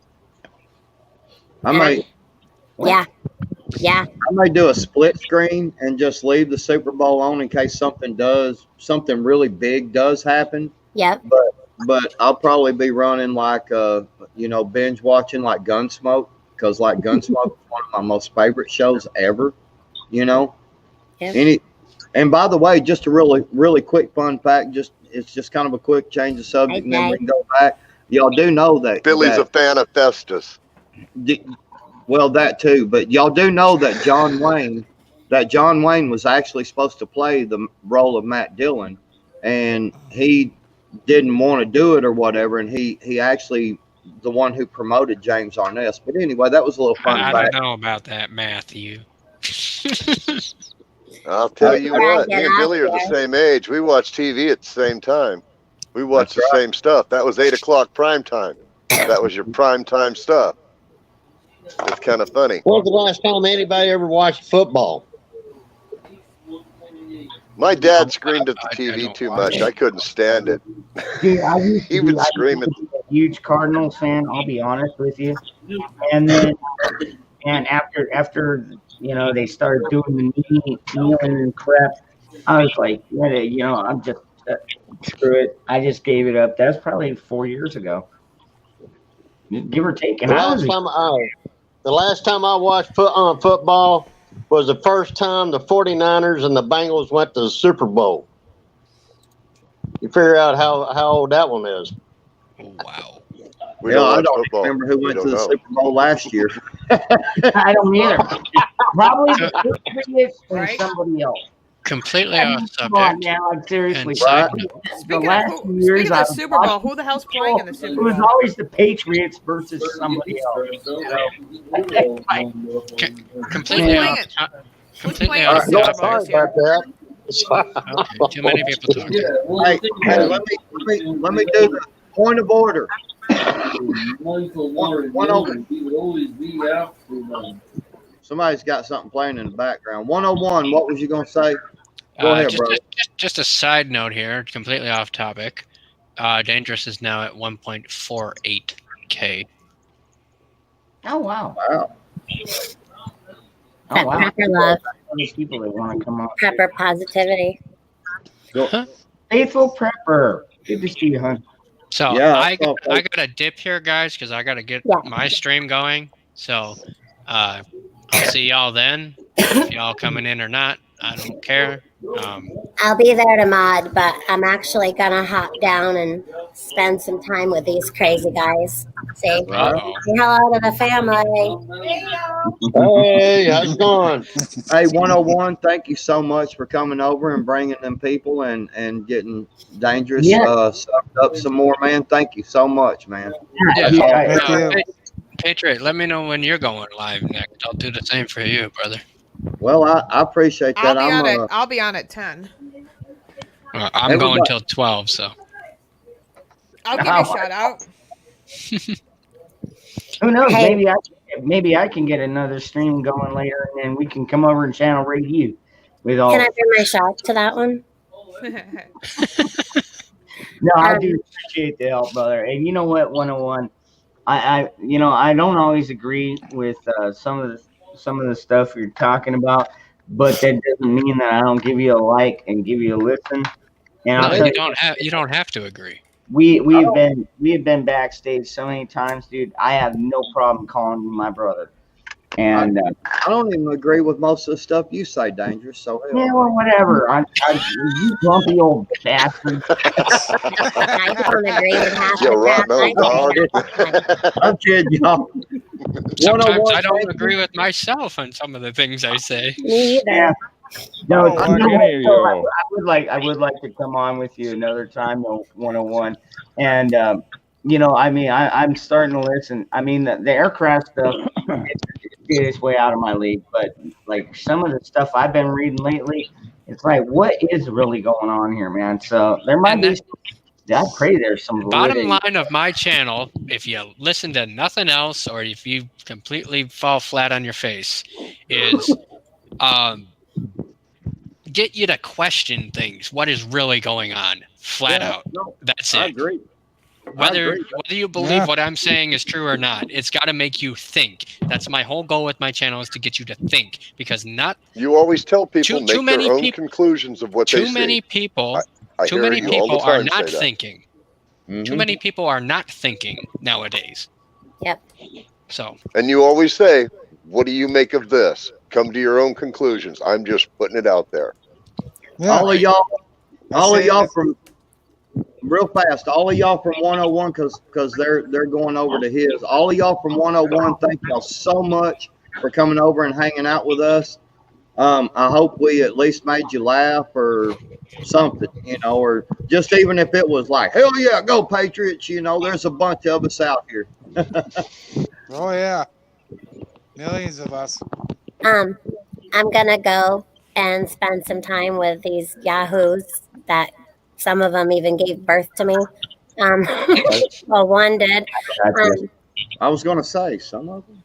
B: I might do a split screen and just leave the Super Bowl on in case something really big does happen.
C: Yep.
B: But I'll probably be running like binge watching like Gunsmoke, because like Gunsmoke is one of my most favorite shows ever.
C: Yep.
B: And by the way, just a really quick fun fact. It's just kind of a quick change of subject, and then we can go back. Y'all do know that
G: Billy's a fan of Festus.
B: Well, that too, but y'all do know that John Wayne was actually supposed to play the role of Matt Dillon, and he didn't want to do it or whatever, and he actually the one who promoted James Arness. But anyway, that was a little fun fact.
D: I don't know about that, Matthew.
G: I'll tell you what, me and Billy are the same age. We watch TV at the same time. We watch the same stuff. That was 8 o'clock prime time. That was your prime time stuff. It's kind of funny.
E: When was the last time anybody ever watched football?
G: My dad screamed at the TV too much. I couldn't stand it.
A: Dude,
G: He would scream at
A: a huge Cardinals fan, I'll be honest with you. And then after they started doing the kneeling and crap, I was like, I'm just screw it. I just gave it up. That's probably 4 years ago, give or take. And
E: the last time I watched football was the first time the 49ers and the Bengals went to the Super Bowl. You figure out how old that one is.
D: Wow.
B: I don't remember who went to the Super Bowl last year.
A: I don't either. Probably the Patriots and somebody else.
D: completely off
A: Come on,
D: subject.
A: man, like seriously.
D: And side
A: The
D: note,
H: Speaking
A: last
H: of,
A: few
H: who,
A: years,
H: speaking of
A: I
H: the
A: was
H: Super Bowl,
A: watching
H: who the hell's playing in the
A: it
H: Super
A: was
H: Bowl?
A: always the Patriots versus somebody else.
D: completely
H: Who's
D: off.
H: playing? Who's
D: Completely
H: playing
D: off
H: the Super
D: topic.
H: Bowl
E: Sorry
H: this year?
E: about that.
D: Okay, too many people talking.
B: Hey, let me do the point of order. Somebody's got something playing in the background. 101. What was you gonna say? Go ahead,
D: just,
B: bro.
D: just a side note here, completely off topic. Dangerous is now at 1.48K.
A: Oh wow!
B: Wow.
A: Oh wow!
C: Pepper love,
A: These people that want to come on.
C: pepper positivity.
A: Faithful Prepper. Good to see you, hon.
D: So
B: Yeah,
D: I
B: saw
D: got to dip here, guys, because I got to get
C: Yeah.
D: my stream going. So I'll see y'all then. If y'all coming in or not, I don't care.
C: I'll be there to mod, but I'm actually gonna hop down and spend some time with these crazy guys. Say
D: Uh-oh.
C: hello to the family.
E: Hey, how's it going?
B: Hey, 101. Thank you so much for coming over and bringing them people and getting Dangerous
A: Yeah.
B: sucked up some more, man. Thank you so much, man.
D: Yeah.
I: Thank you.
D: Hey, Patriot, let me know when you're going live next. I'll do the same for you, brother.
B: Well, I appreciate that.
H: I'll be on at 10.
D: I'm going till 12, so.
H: I'll give you a shout out.
A: Who knows?
C: Hey.
A: Maybe I can get another stream going later, and then we can come over and channel rate you with all.
C: Can I bring my shout to that one?
A: No, I do appreciate the help, brother. And you know what, 101, I don't always agree with some of the stuff you're talking about, but that doesn't mean that I don't give you a like and give you a listen. And I'll
D: No,
A: tell
D: you don't have to agree.
A: we have been backstage so many times, dude. I have no problem calling you my brother. And
B: I don't even agree with most of the stuff you say, Dangerous. So hell.
A: yeah, well, whatever. You grumpy old bastard.
C: I don't agree with half
G: You're
C: the
G: right,
C: crap
G: no, dog.
B: I'm kidding y'all.
D: Sometimes I don't
B: thank
D: agree
B: you.
D: with myself on some of the things I say.
C: Me either.
A: Yeah. No,
F: I don't like any of y'all.
A: I would like to come on with you another time, though, 101. And I'm starting to listen. I mean, the aircraft stuff is way out of my league, but like some of the stuff I've been reading lately, it's like, what is really going on here, man? So there might be. I pray there's some
D: Bottom line of my channel, if you listen to nothing else or if you completely fall flat on your face, is get you to question things. What is really going on? Flat out.
B: No,
D: That's
B: I
D: it.
B: agree.
D: Whether you believe what I'm saying is true or not, it's got to make you think. That's my whole goal with my channel, is to get you to think, because
G: You always tell people
D: too
G: make
D: many
G: their own
D: people-
G: conclusions of what they
D: too many
G: see.
D: people.
G: I
D: Too
G: hear
D: many
G: you all the
D: people are
G: time
D: not
G: say that.
D: thinking.
B: Mhm.
D: Too many people are not thinking nowadays.
C: Yep.
D: So
G: And you always say, what do you make of this? Come to your own conclusions. I'm just putting it out there.
I: Yeah.
B: All of
I: I say
B: y'all
I: it.
B: from real fast. All of y'all from 101, because they're going over to his. All of y'all from 101, thank y'all so much for coming over and hanging out with us. I hope we at least made you laugh or something, or just even if it was like, hell yeah, go Patriots. There's a bunch of us out here.
I: Oh yeah. Millions of us.
C: I'm gonna go and spend some time with these yahoos that some of them even gave birth to me. Well, one did.
B: I was going to say some of them.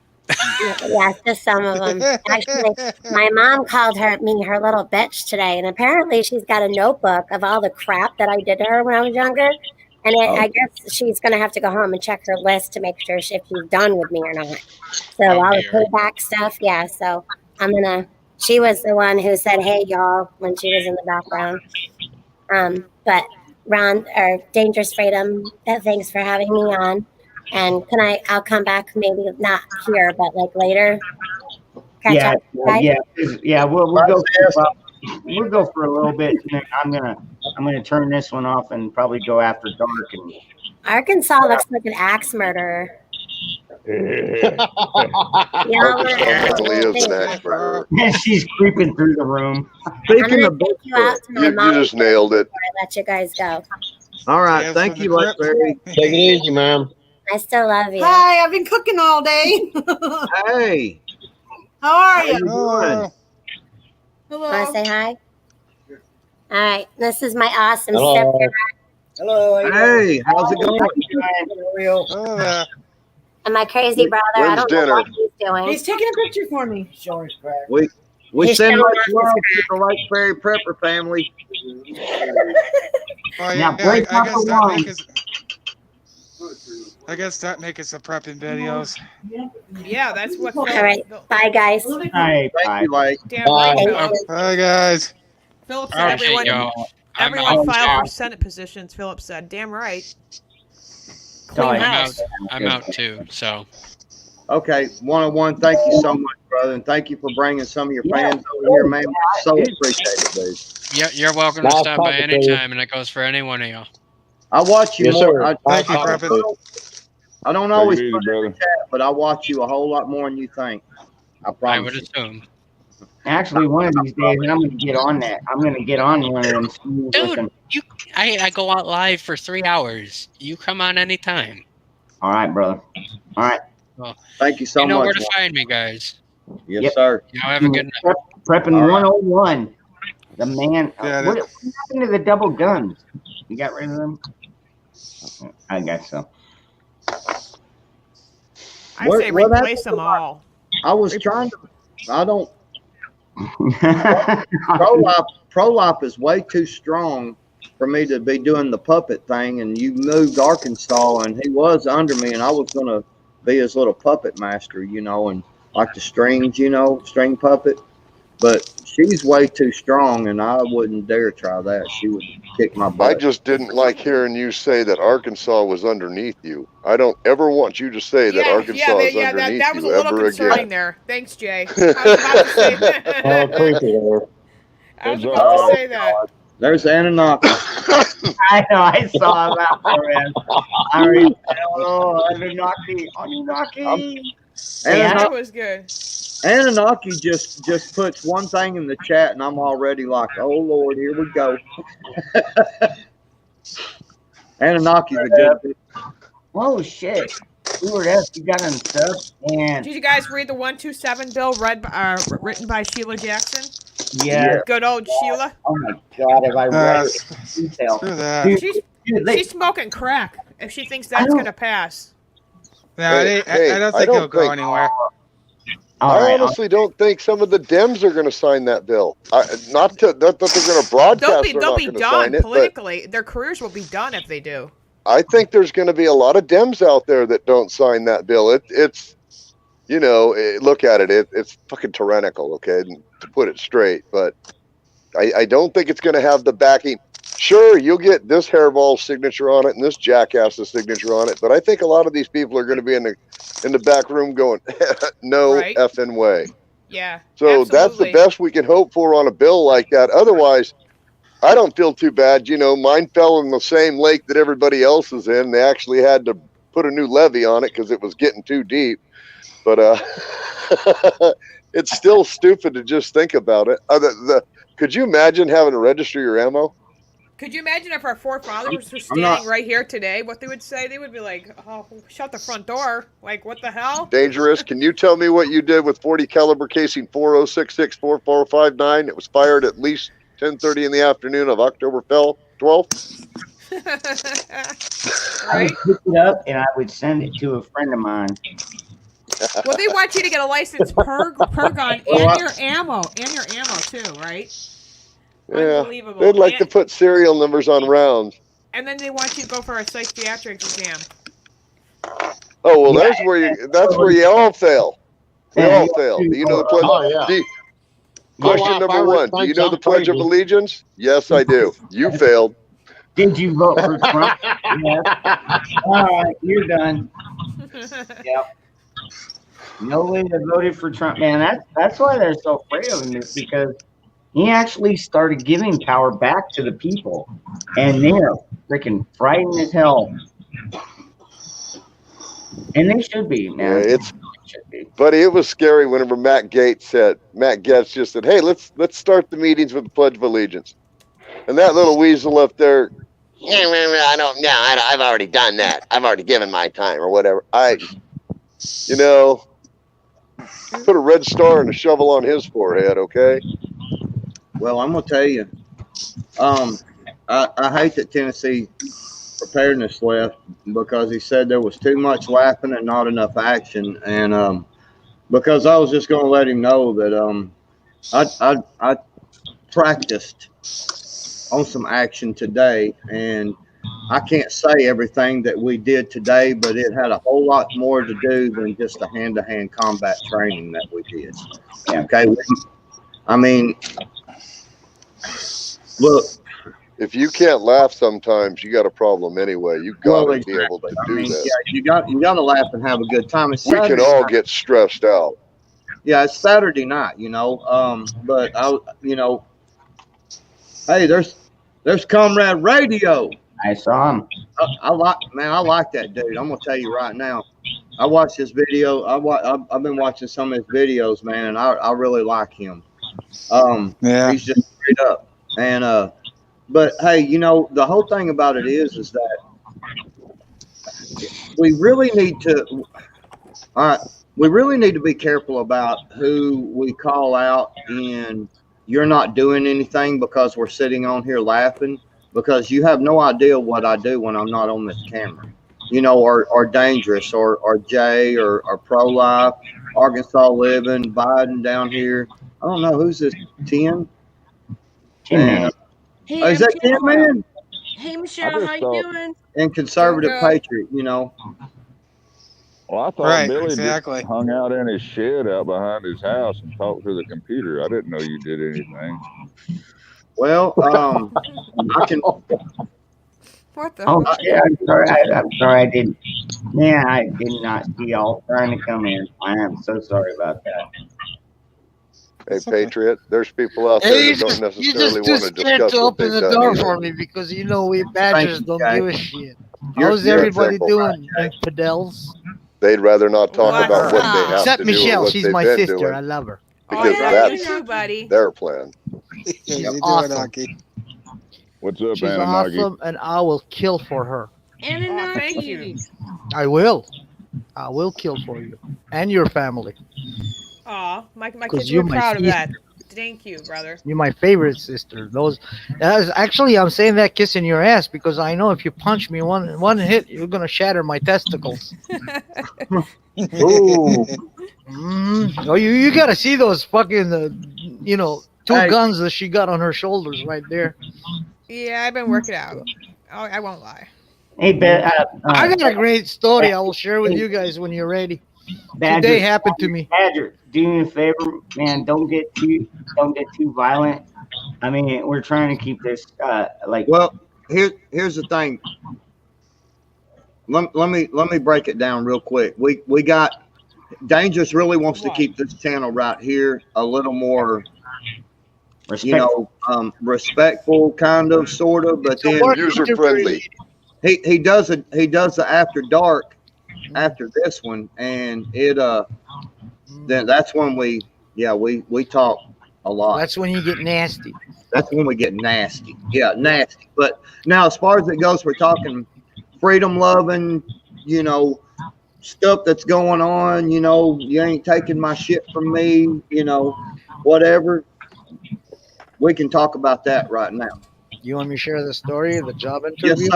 C: Yeah, just some of them. Actually, my mom called me her little bitch today, and apparently she's got a notebook of all the crap that I did to her when I was younger. And I guess she's going to have to go home and check her list to make sure if she's done with me or not. So all the payback stuff, yeah. So she was the one who said, hey, y'all, when she was in the background. But Ron, or Dangerous Freedom, thanks for having me on. And I'll come back, maybe not here, but like later. Catch up, guys?
A: Yeah. We'll go. We'll go for a little bit, and then I'm gonna turn this one off and probably go after dark. And
C: Arkansas looks like an axe murderer.
G: Really is an expert.
A: She's creeping through the room.
B: Speaking of
C: take you out to my
G: You
C: mom
G: just nailed it.
C: before I let you guys go.
B: all right,
I: Tales
B: thank
I: from
B: you,
I: the crypt.
B: Blackberry.
E: Take it easy, ma'am.
C: I still love you.
J: Hi, I've been cooking all day.
B: Hey,
J: How are
B: how
J: you?
B: you doing?
I: Oh,
J: Hello.
C: Want to say hi? All right. This is my awesome
E: Hello.
C: stepdad
A: Hello.
B: Hey, how's it going?
I: oh there.
C: and my crazy brother. I
G: When's
C: don't know
G: dinner?
C: what he's doing.
J: He's taking a picture for me.
B: We
C: He's
B: send
C: showing
B: much
C: off his
B: love to the Blackberry Prepper family.
I: Oh,
A: Now,
I: yeah,
A: break
I: I
A: up
I: guess
A: the
I: that
A: line.
I: make us. I guess that make us the prepping videos.
H: Yeah, that's what Philip.
C: All right. Bye, guys.
A: All right,
B: Thank
A: bye.
B: you, like.
H: Damn
E: Bye.
H: right,
C: Thank
H: Philip.
C: you.
I: Hi guys.
H: Philip said
D: Oh,
H: everyone,
D: shit, yo. I'm
H: everyone
D: out.
H: filed for Senate positions. Philip said, "Damn right." Clean
A: Sorry.
D: I'm out.
H: house.
D: I'm out too. So
B: Okay, 101, thank you so much, brother, and thank you for bringing some of your fans over here, man. So appreciate it, dude.
D: you're welcome
E: Nice
D: to stop by
E: talking to you.
D: anytime, and it goes for any one of y'all.
B: I watch you
E: Yes,
B: more.
E: sir.
I: Thank you,
E: Nice talking
I: Preppin'.
E: to you.
B: I don't
F: Take
B: always
F: it easy,
B: put it in
F: brother.
B: the chat, but I watch you a whole lot more than you think. I
D: I
B: promise
D: would
B: you.
D: assume.
A: Actually, one of these days, I'm going to get on that. I'm going to get on one of them schools with them.
D: Dude, I go out live for 3 hours. You come on anytime.
A: All right, brother. All right.
B: Thank you so
D: You know
B: much.
D: where to
B: man.
D: find me, guys.
B: Yes,
A: Yep.
B: sir.
D: Y'all have a good night.
A: Prepping
B: All right.
A: 101. The man.
I: Yeah,
A: what happened to the double guns? You got rid of them? I guess so.
H: I
B: What-
H: say
B: what
H: replace
B: happened
H: them
B: to
H: all.
B: I was trying to. I don't. Pro-Lop is way too strong for me to be doing the puppet thing, and you moved Arkansas, and he was under me, and I was going to be his little puppet master, you know, and like the strings, you know, string puppet. But she's way too strong, and I wouldn't dare try that. She would kick my
G: I
B: butt.
G: just didn't like hearing you say that Arkansas was underneath you. I don't ever want you to say that Arkansas is underneath
H: that was a
G: you
H: little
G: ever
H: concerning
G: again.
H: there. Thanks, Jay. I was about to say
E: Oh, creepy there.
H: I was
F: It's
H: about
F: all
H: to say that.
B: There's Anunnaki.
A: I know. I saw that, man. I already. Oh, Anunnaki.
H: That was good.
B: Anunnaki just puts one thing in the chat, and I'm already like, oh Lord, here we go. Anunnaki's a good.
A: Oh shit! Stewart F, you got him stuff, and
H: Did you guys read the 127 bill written by Sheila Jackson?
A: yeah.
H: Good old Sheila.
A: Oh my god, have I read it in detail?
I: Screw that.
A: Dude,
H: She's smoking crack if she thinks that's going to pass.
I: No,
G: Hey,
I: I don't think he'll go anywhere.
A: all
G: I
A: right,
G: honestly don't think some of the Dems are going to sign that bill. Not that they're going to broadcast.
H: They'll be
G: going to
H: done
G: sign it,
H: politically. Their careers will be done if they do.
G: I think there's going to be a lot of Dems out there that don't sign that bill. It's you know, look at it. It's fucking tyrannical, okay, to put it straight. But I don't think it's going to have the backing. Sure, you'll get this hairball's signature on it and this jackass's signature on it, but I think a lot of these people are going to be in the back room going, no
H: Right.
G: effing way.
H: Yeah.
G: So that's the
H: absolutely.
G: best we can hope for on a bill like that. Otherwise, I don't feel too bad. You know, mine fell in the same lake that everybody else is in. They actually had to put a new levee on it because it was getting too deep. But it's still stupid to just think about it. Could you imagine having to register your ammo?
H: Could you imagine if our forefathers were standing right here today, what they would say? They would be like, oh, shut the front door. Like, what the hell?
G: Dangerous. Can you tell me what you did with 40 caliber casing 40664459? It was fired at least 10:30 in the afternoon of October 12th.
A: I
H: Right?
A: would pick it up and I would send it to a friend of mine.
H: Well, they want you to get a license per gun and your ammo. And your ammo, too, right?
G: Yeah,
H: Unbelievable.
G: they'd like to put serial numbers on rounds.
H: And then they want you to go for a psychiatric exam.
G: Oh well, that's where you all fail. We all fail. Do you know the pledge?
E: Oh, yeah.
G: Question number one: do you know the Pledge of Allegiance? Yes, I do. You failed.
A: Did you vote for Trump? Yes. All right, you're done. Yep. Nobody that voted for Trump, man. That's why they're so afraid of him, is because he actually started giving power back to the people, and they're freaking frightened as hell. And they should be, man.
G: Yeah, but it was scary whenever Matt Getz just said, "Hey, let's start the meetings with the Pledge of Allegiance," and that little weasel up there. Yeah, I don't. Yeah, I've already done that. I've already given my time or whatever. Put a red star and a shovel on his forehead. Okay.
B: Well, I'm gonna tell you. I hate that Tennessee preparedness left because he said there was too much laughing and not enough action, and because I was just gonna let him know that I practiced on some action today, and I can't say everything that we did today, but it had a whole lot more to do than just the hand-to-hand combat training that we did. Okay, I mean, look.
G: If you can't laugh sometimes, you got a problem anyway. You got to be able to do that.
B: Yeah, you got to laugh and have a good time.
G: We can all get stressed out.
B: Yeah, it's Saturday night, but hey, there's Comrade Radio.
A: I saw him.
B: I like that dude. I'm gonna tell you right now. I watched his video. I've been watching some of his videos, man, and I really like him. He's just straight up. And but hey, the whole thing about it is that we really need to. We really need to be careful about who we call out in "you're not doing anything" because we're sitting on here laughing, because you have no idea what I do when I'm not on this camera, or Dangerous or Jay or Pro-Life, Arkansas Living, Biden down here. I don't know who's this 10.
A: Hey,
B: is that 10 man?
K: Hey Michelle, how you doing?
B: And Conservative Patriot,
F: Well, I thought Billy just hung out in his shed out behind his house and talked to the computer. I didn't know you did anything.
B: Well, I can.
H: What the?
A: Oh shit! I'm sorry. I didn't. Man, I did not see y'all trying to come in. I am so sorry about that.
G: Hey, Patriot, there's people out there that don't necessarily want to discuss what they've done.
L: Door for me because we badgers don't give a shit. How's everybody doing, infidels?
G: They'd rather not talk about what they have
L: Except
G: to
L: Michelle,
G: do. What
L: she's
G: they've
L: my
G: been
L: sister.
G: doing,
L: I love her.
G: because that's
H: too, buddy.
G: their plan.
L: She's awesome.
F: What's up,
L: She's awesome, and I will kill for her.
H: Thank you.
L: I will kill for you and your family.
H: Aw, my kids were proud of that. Thank you, brother.
L: You're my favorite sister. Actually, I'm saying that kissing your ass because I know if you punch me one hit, you're gonna shatter my testicles.
B: Ooh.
L: Oh, you gotta see those fucking two guns that she got on her shoulders right there.
H: Yeah, I've been working out. Oh, I won't lie.
A: Hey,
L: I got a great story I will share with you guys when you're ready.
A: Badger,
L: Today happened to me.
A: Badger, do me a favor, man. Don't get too violent. I mean, we're trying to keep this
B: Well, here's the thing. Let me break it down real quick. We got Dangerous really wants to keep this channel right here a little more, respectful, kind of, sort of, but then
G: user friendly.
B: He does the after dark after this one, and then that's when we talk a lot.
L: That's when you get nasty.
B: That's when we get nasty. Yeah, nasty. But now, as far as it goes, we're talking freedom loving, stuff that's going on. You ain't taking my shit from me. Whatever. We can talk about that right now.
L: You want me to share the story of the job interview?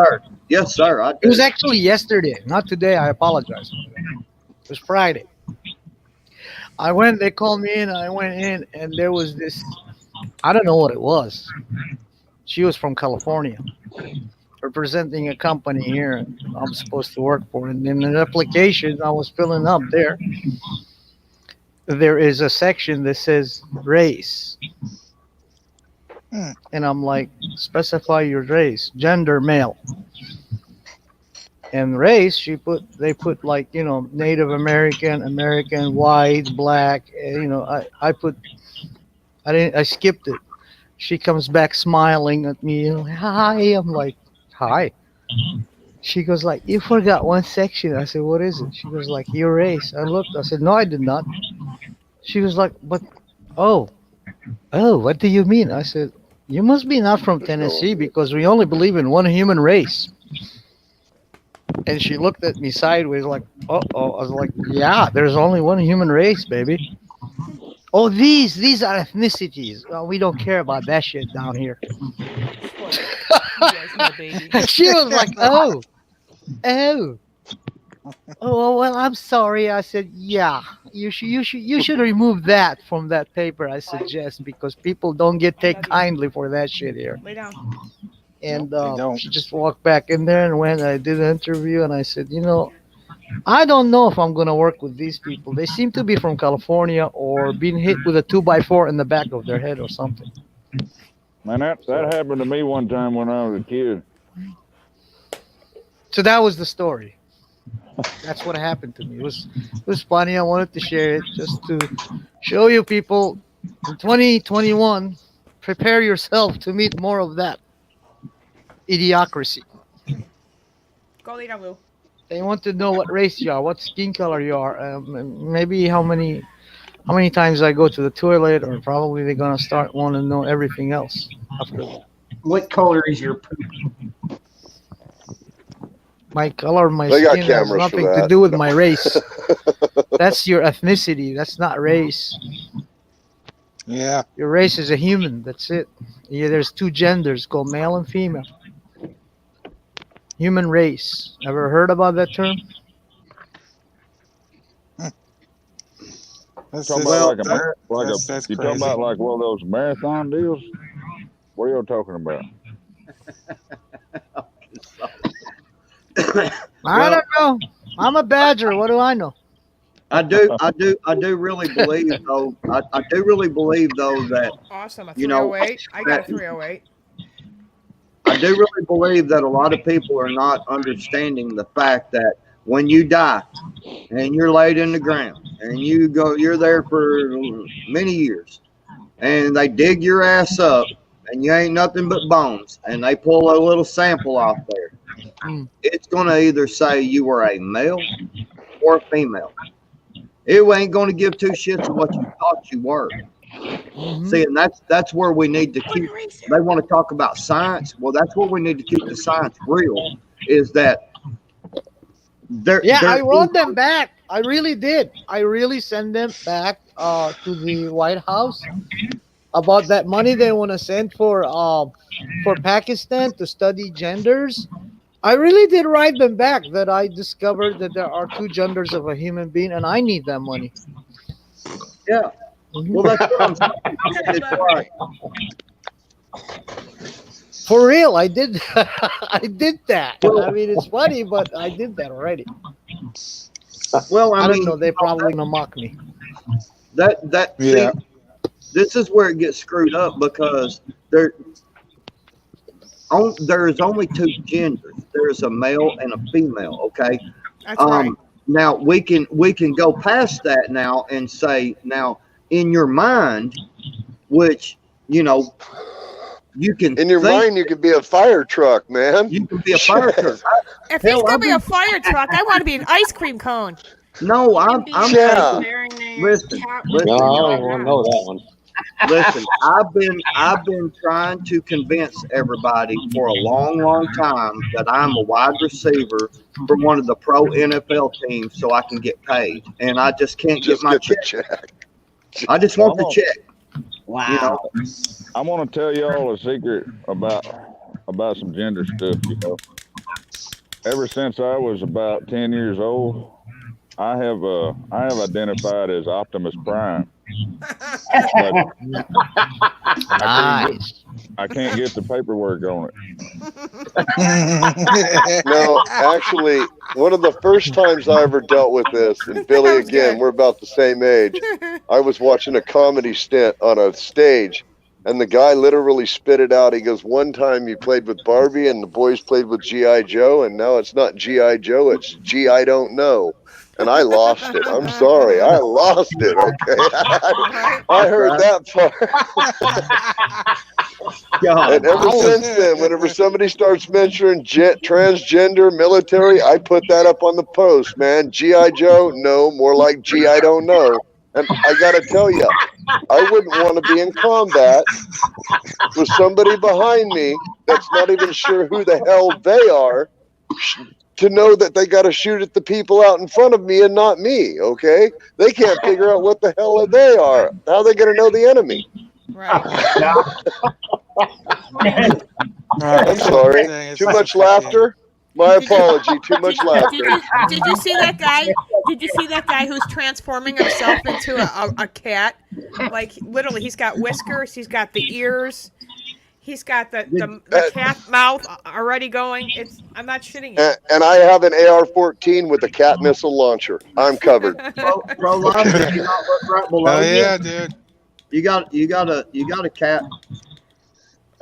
B: Yes, sir.
L: It was actually yesterday, not today. I apologize. It was Friday. They called me in, I went in, and there was this, I don't know what it was. She was from California, representing a company here I'm supposed to work for. And in an application I was filling up there is a section that says race. And I'm like, specify your race, gender, male. And race, they put like, Native American, white, black. I skipped it. She comes back smiling at me. Hi. I'm like, hi. She goes like, you forgot one section. I said, what is it? She goes like, your race. I looked. I said, no, I did not. She was like, but, oh, what do you mean? I said, you must be not from Tennessee because we only believe in one human race. And she looked at me sideways like, uh-oh. I was like, yeah, there's only one human race, baby. Oh, these are ethnicities. Well, we don't care about that shit down here. She was like, oh. Oh, well, I'm sorry. I said, yeah, you should remove that from that paper, I suggest, because people don't take kindly for that shit here.
H: Lay down.
L: And she just walked back in there and went. I did an interview, and I said, I don't know if I'm gonna work with these people. They seem to be from California or being hit with a 2x4 in the back of their head or something.
F: Man, that happened to me one time when I was a kid.
L: So that was the story. That's what happened to me. It was funny. I wanted to share it just to show you people in 2021. Prepare yourself to meet more of that idiocracy.
H: Go lay down, Lou.
L: They want to know what race you are, what skin color you are, maybe how many times I go to the toilet, or probably they're gonna start wanting to know everything else after that.
A: What color is your poop?
L: My color, my
G: They got
L: skin has
G: cameras for
L: nothing to
G: that.
L: do with my race. That's your ethnicity. That's not race.
I: Yeah.
L: Your race is a human. That's it. Yeah, there's two genders called male and female. Human race. Ever heard about that term?
F: Talking about
I: that's
F: you
I: crazy.
F: talking about like one of those marathon deals? What are you talking about?
L: I don't know. I'm a badger. What do I know?
B: I do really believe though. I do really believe though that
H: Awesome. A
B: you know,
H: 308. I got a 308.
B: I do really believe that a lot of people are not understanding the fact that when you die and you're laid in the ground and you're there for many years, and they dig your ass up and you ain't nothing but bones, and they pull a little sample off there. It's going to either say you were a male or a female. It ain't going to give two shits what you thought you were. See, and that's where we need to keep. They want to talk about science. Well, that's where we need to keep the science real. Is that
L: I wrote them back. I really did. I really sent them back to the White House about that money they want to send for Pakistan to study genders. I really did write them back that I discovered that there are two genders of a human being, and I need that money.
B: Yeah. Well, that's what I'm saying. It's like,
L: for real, I did. I did that. I mean, it's funny, but I did that already.
B: Well,
L: I don't know. They probably gonna mock me.
B: See, this is where it gets screwed up because there is only two genders. There is a male and a female. Okay.
H: That's right.
B: Now we can go past that now and say now in your mind, which you can
G: in your mind you could be a fire truck, man.
B: You can be a fire truck.
H: If he's gonna be a fire truck, I want to be an ice cream cone.
B: No, I'm
G: yeah.
B: Listen.
E: No, I don't know that one.
B: Listen, I've been trying to convince everybody for a long time that I'm a wide receiver for one of the pro NFL teams so I can get paid, and I just can't get my check. I just want the check.
A: Wow.
F: I want to tell y'all a secret about some gender stuff. Ever since I was about 10 years old, I have identified as Optimus Prime.
L: Nice.
F: I can't get the paperwork on it.
G: No, actually, one of the first times I ever dealt with this, and Billy, again, we're about the same age. I was watching a comedy stint on a stage, and the guy literally spit it out. He goes, one time you played with Barbie and the boys played with G.I. Joe, and now it's not G.I. Joe, it's G I don't know. And I lost it. I'm sorry. I lost it, okay? I heard that part.
B: God.
G: And ever since then, whenever somebody starts mentioning transgender military, I put that up on the post, man. G.I. Joe? No, more like G, I don't know. And I got to tell you, I wouldn't want to be in combat with somebody behind me that's not even sure who the hell they are to know that they got to shoot at the people out in front of me and not me, okay? They can't figure out what the hell they are. How are they going to know the enemy?
H: Right.
G: I'm sorry. Too much laughter? My apology. Too much laughter.
H: Did you see that guy? Did you see that guy who's transforming himself into a cat? Like literally, he's got whiskers. He's got the ears. He's got the cat mouth already going. I'm not shitting you.
G: And I have an AR-14 with a cat missile launcher. I'm covered.
B: Pro Life, did you not look right below you?
I: Yeah, dude.
B: You got a cat.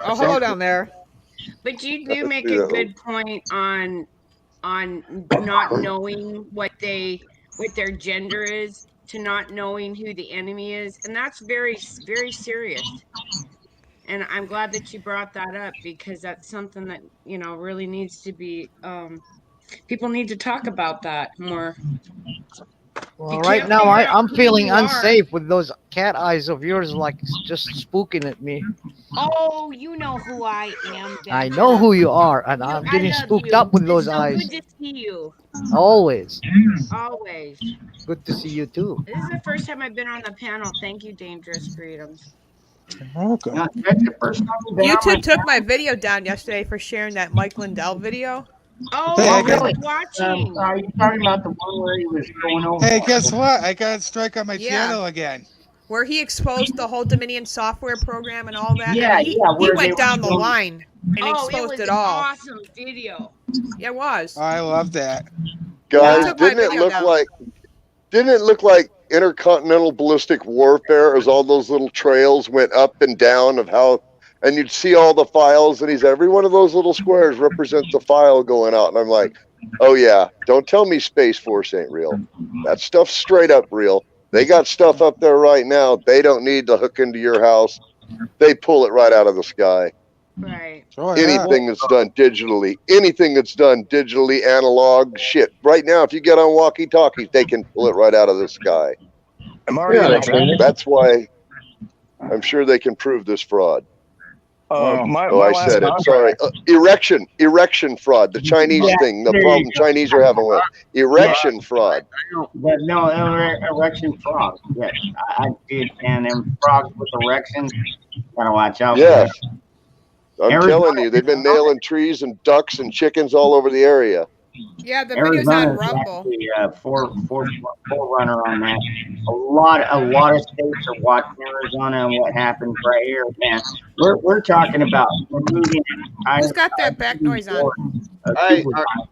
H: Oh, hold on there.
K: But you do make a good point on not knowing what their gender is, to not knowing who the enemy is, and that's very, very serious. And I'm glad that you brought that up, because that's something that really needs to be. People need to talk about that more.
L: Well, right now I'm feeling unsafe with those cat eyes of yours, like just spooking at me.
K: Oh, you know who I am.
L: I know who you are, and I'm getting spooked up with those eyes.
K: Good to see you.
L: Always.
K: Always.
L: Good to see you too.
K: This is the first time I've been on the panel. Thank you, Dangerous Freedoms.
I: Okay.
H: YouTube took my video down yesterday for sharing that Mike Lindell video.
K: Oh,
I: Hey,
K: I
I: I got-
K: was watching.
A: Are you talking about the one where he was going over?
I: Hey, guess what? I got a strike on my
H: Yeah.
I: channel again.
H: Where he exposed the whole Dominion software program and all that.
A: Yeah,
H: And he
A: where
H: went
A: they
H: down the
A: were-
H: line and
K: Oh, it
H: exposed
K: was
H: it
K: an
H: all.
K: awesome video.
H: Yeah, it was.
I: I love that.
G: Guys,
H: took my
G: didn't it
H: video
G: look
H: down.
G: like intercontinental ballistic warfare as all those little trails went up and down of how, and you'd see all the files, and every one of those little squares represents a file going out. And I'm like, oh yeah, don't tell me Space Force ain't real. That stuff's straight up real. They got stuff up there right now. They don't need to hook into your house. They pull it right out of the sky.
K: Right.
I: Sure, yeah.
G: Anything that's done digitally, analog, shit. Right now, if you get on walkie-talkies, they can pull it right out of the sky. That's why I'm sure they can prove this fraud. I said it. Sorry. Erection fraud. The Chinese thing. The problem Chinese are having with erection fraud.
A: But no, erection frogs. Yes, I did. And them frogs with erections, gotta watch out.
G: Yes.
A: For them.
G: I'm
A: Arizona-
G: telling you, they've been nailing trees and ducks and chickens all over the area.
H: Yeah, the video's on
A: Arizona's
H: Rumble.
A: actually forerunner on that. A lot of states are watching Arizona and what happens right here, man. We're talking about removing.
H: Who's got that back noise on?
G: I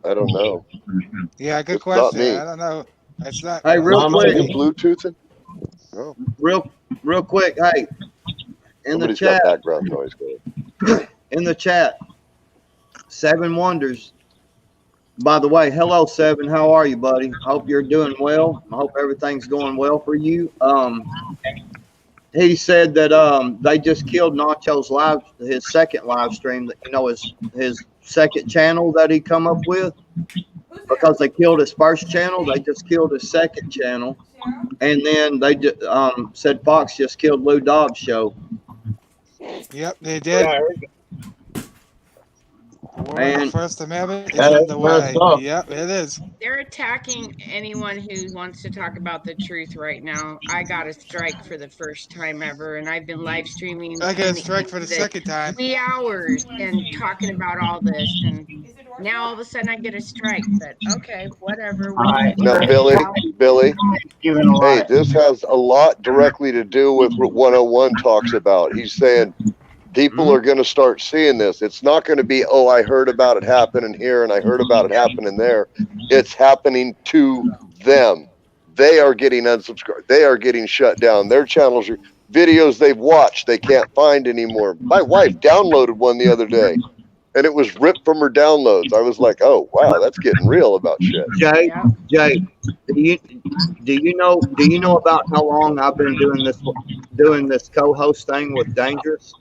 G: don't know.
I: Yeah, good
G: It's not
I: question.
G: me.
I: I don't know. It's not.
B: Hey, real
G: Are you
B: quick,
G: Bluetoothing? No.
B: real quick. Hey, in the
G: Somebody's got
B: chat,
G: background noise going.
B: in the chat, Seven Wonders. By the way, hello, Seven. How are you, buddy? I hope you're doing well. I hope everything's going well for you. He said that they just killed Nacho's his second live stream. His second channel that he come up with, because they killed his first channel. They just killed his second channel, and then they said Fox just killed Lou Dobbs' show.
I: Yep, they did.
B: And
I: First Amendment is in the way. Yep, it is.
K: They're attacking anyone who wants to talk about the truth right now. I got a strike for the first time ever, and I've been live streaming.
I: I got a strike for the second time.
K: 3 hours and talking about all this, and now all of a sudden I get a strike. But okay, whatever.
G: Now, Billy, hey, this has a lot directly to do with what 101 talks about. He's saying people are going to start seeing this. It's not going to be, oh, I heard about it happening here and I heard about it happening there. It's happening to them. They are getting unsubscribed. They are getting shut down. Their channels are videos they've watched they can't find anymore. My wife downloaded one the other day and it was ripped from her downloads. I was like, oh, wow, that's getting real about shit.
B: Jay, do you know about how long I've been doing this co-host thing with Dangerous?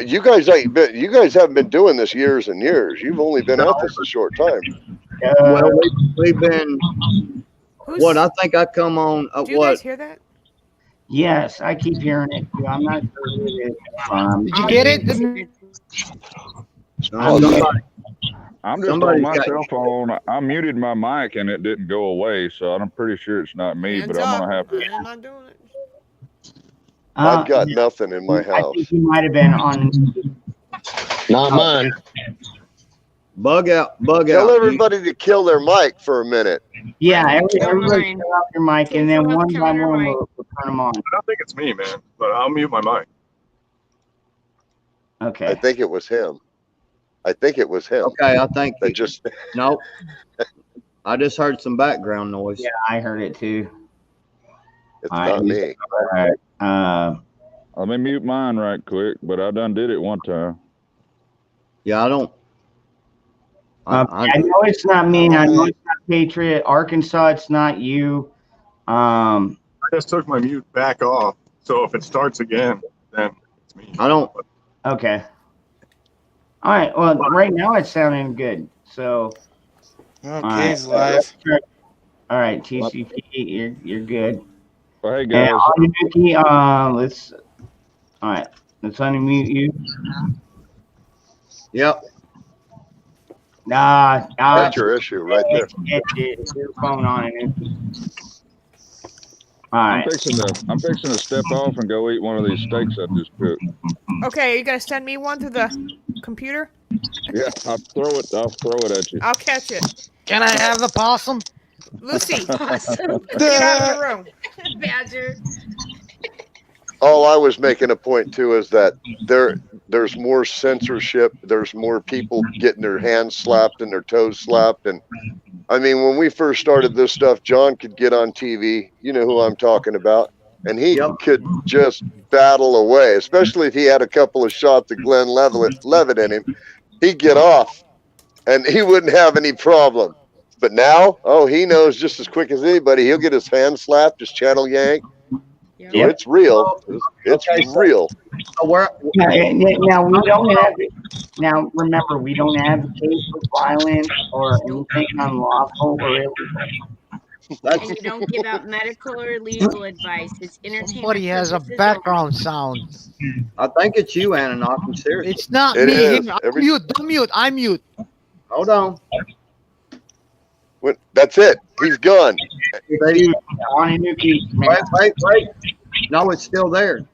G: You guys ain't been. You guys haven't been doing this years and years. You've only been at this a short time.
B: Well, we've been. What I think I come on.
H: Do you guys hear that?
A: Yes, I keep hearing it too. I'm not sure who it is.
L: Did you get it?
F: I'm just on my cell phone. I muted my mic and it didn't go away, so I'm pretty sure it's not me.
H: Hands
F: but I'm
H: up.
F: gonna have to.
H: I'm not doing it.
G: I've got nothing in my house.
A: I think you might have been on.
E: Not mine.
B: Bug out.
G: Tell everybody to kill their mic for a minute.
A: Yeah, everybody turn off your mic, and then one by one we'll turn them on.
M: I don't think it's me, man, but I'll mute my mic.
A: Okay.
G: I think it was him.
B: Okay, I think
G: they just.
B: Nope. I just heard some background noise.
A: Yeah, I heard it too.
G: It's not me.
A: All right.
F: Let me mute mine right quick, but I done did it one time.
B: Yeah, I don't.
A: I know it's not me. I know it's not Patriot. Arkansas, it's not you.
M: I just took my mute back off, so if it starts again, then it's me.
B: I don't.
A: Okay. All right. Well, right now it's sounding good. So.
I: Okay, it's live.
A: All right, TCP, you're good.
F: Well, hey guys.
A: Let's. All right, let's unmute you.
B: Yep.
A: Nah,
G: That's your issue right there.
A: It's your phone on it. All right.
F: I'm fixing to step off and go eat one of these steaks I just cooked.
H: Okay, are you gonna send me one through the computer?
F: Yeah, I'll throw it at you.
H: I'll catch it.
L: Can I have the possum?
H: Lucy,
K: Possum.
H: get out of the room.
K: Badger.
G: All I was making a point to is that there's more censorship. There's more people getting their hands slapped and their toes slapped. And I mean, when we first started this stuff, John could get on TV. You know who I'm talking about. And he could just battle away, especially if he had a couple of shots of Glenn Levitt in him. He'd get off and he wouldn't have any problem. But now, he knows just as quick as anybody. He'll get his hand slapped, his channel yanked. So it's real. It's real.
A: Now we don't have. Now remember, we don't advocate for violence or anything unlawful or illegal.
K: And you don't give out medical or legal advice. It's entertainment.
L: Somebody has a background sound.
B: I think it's you, Anunnaki. Seriously.
L: It's not
G: It
L: me.
G: is.
L: I'm mute.
B: Hold on.
G: That's it. He's gone.
B: Wait. No, it's still there.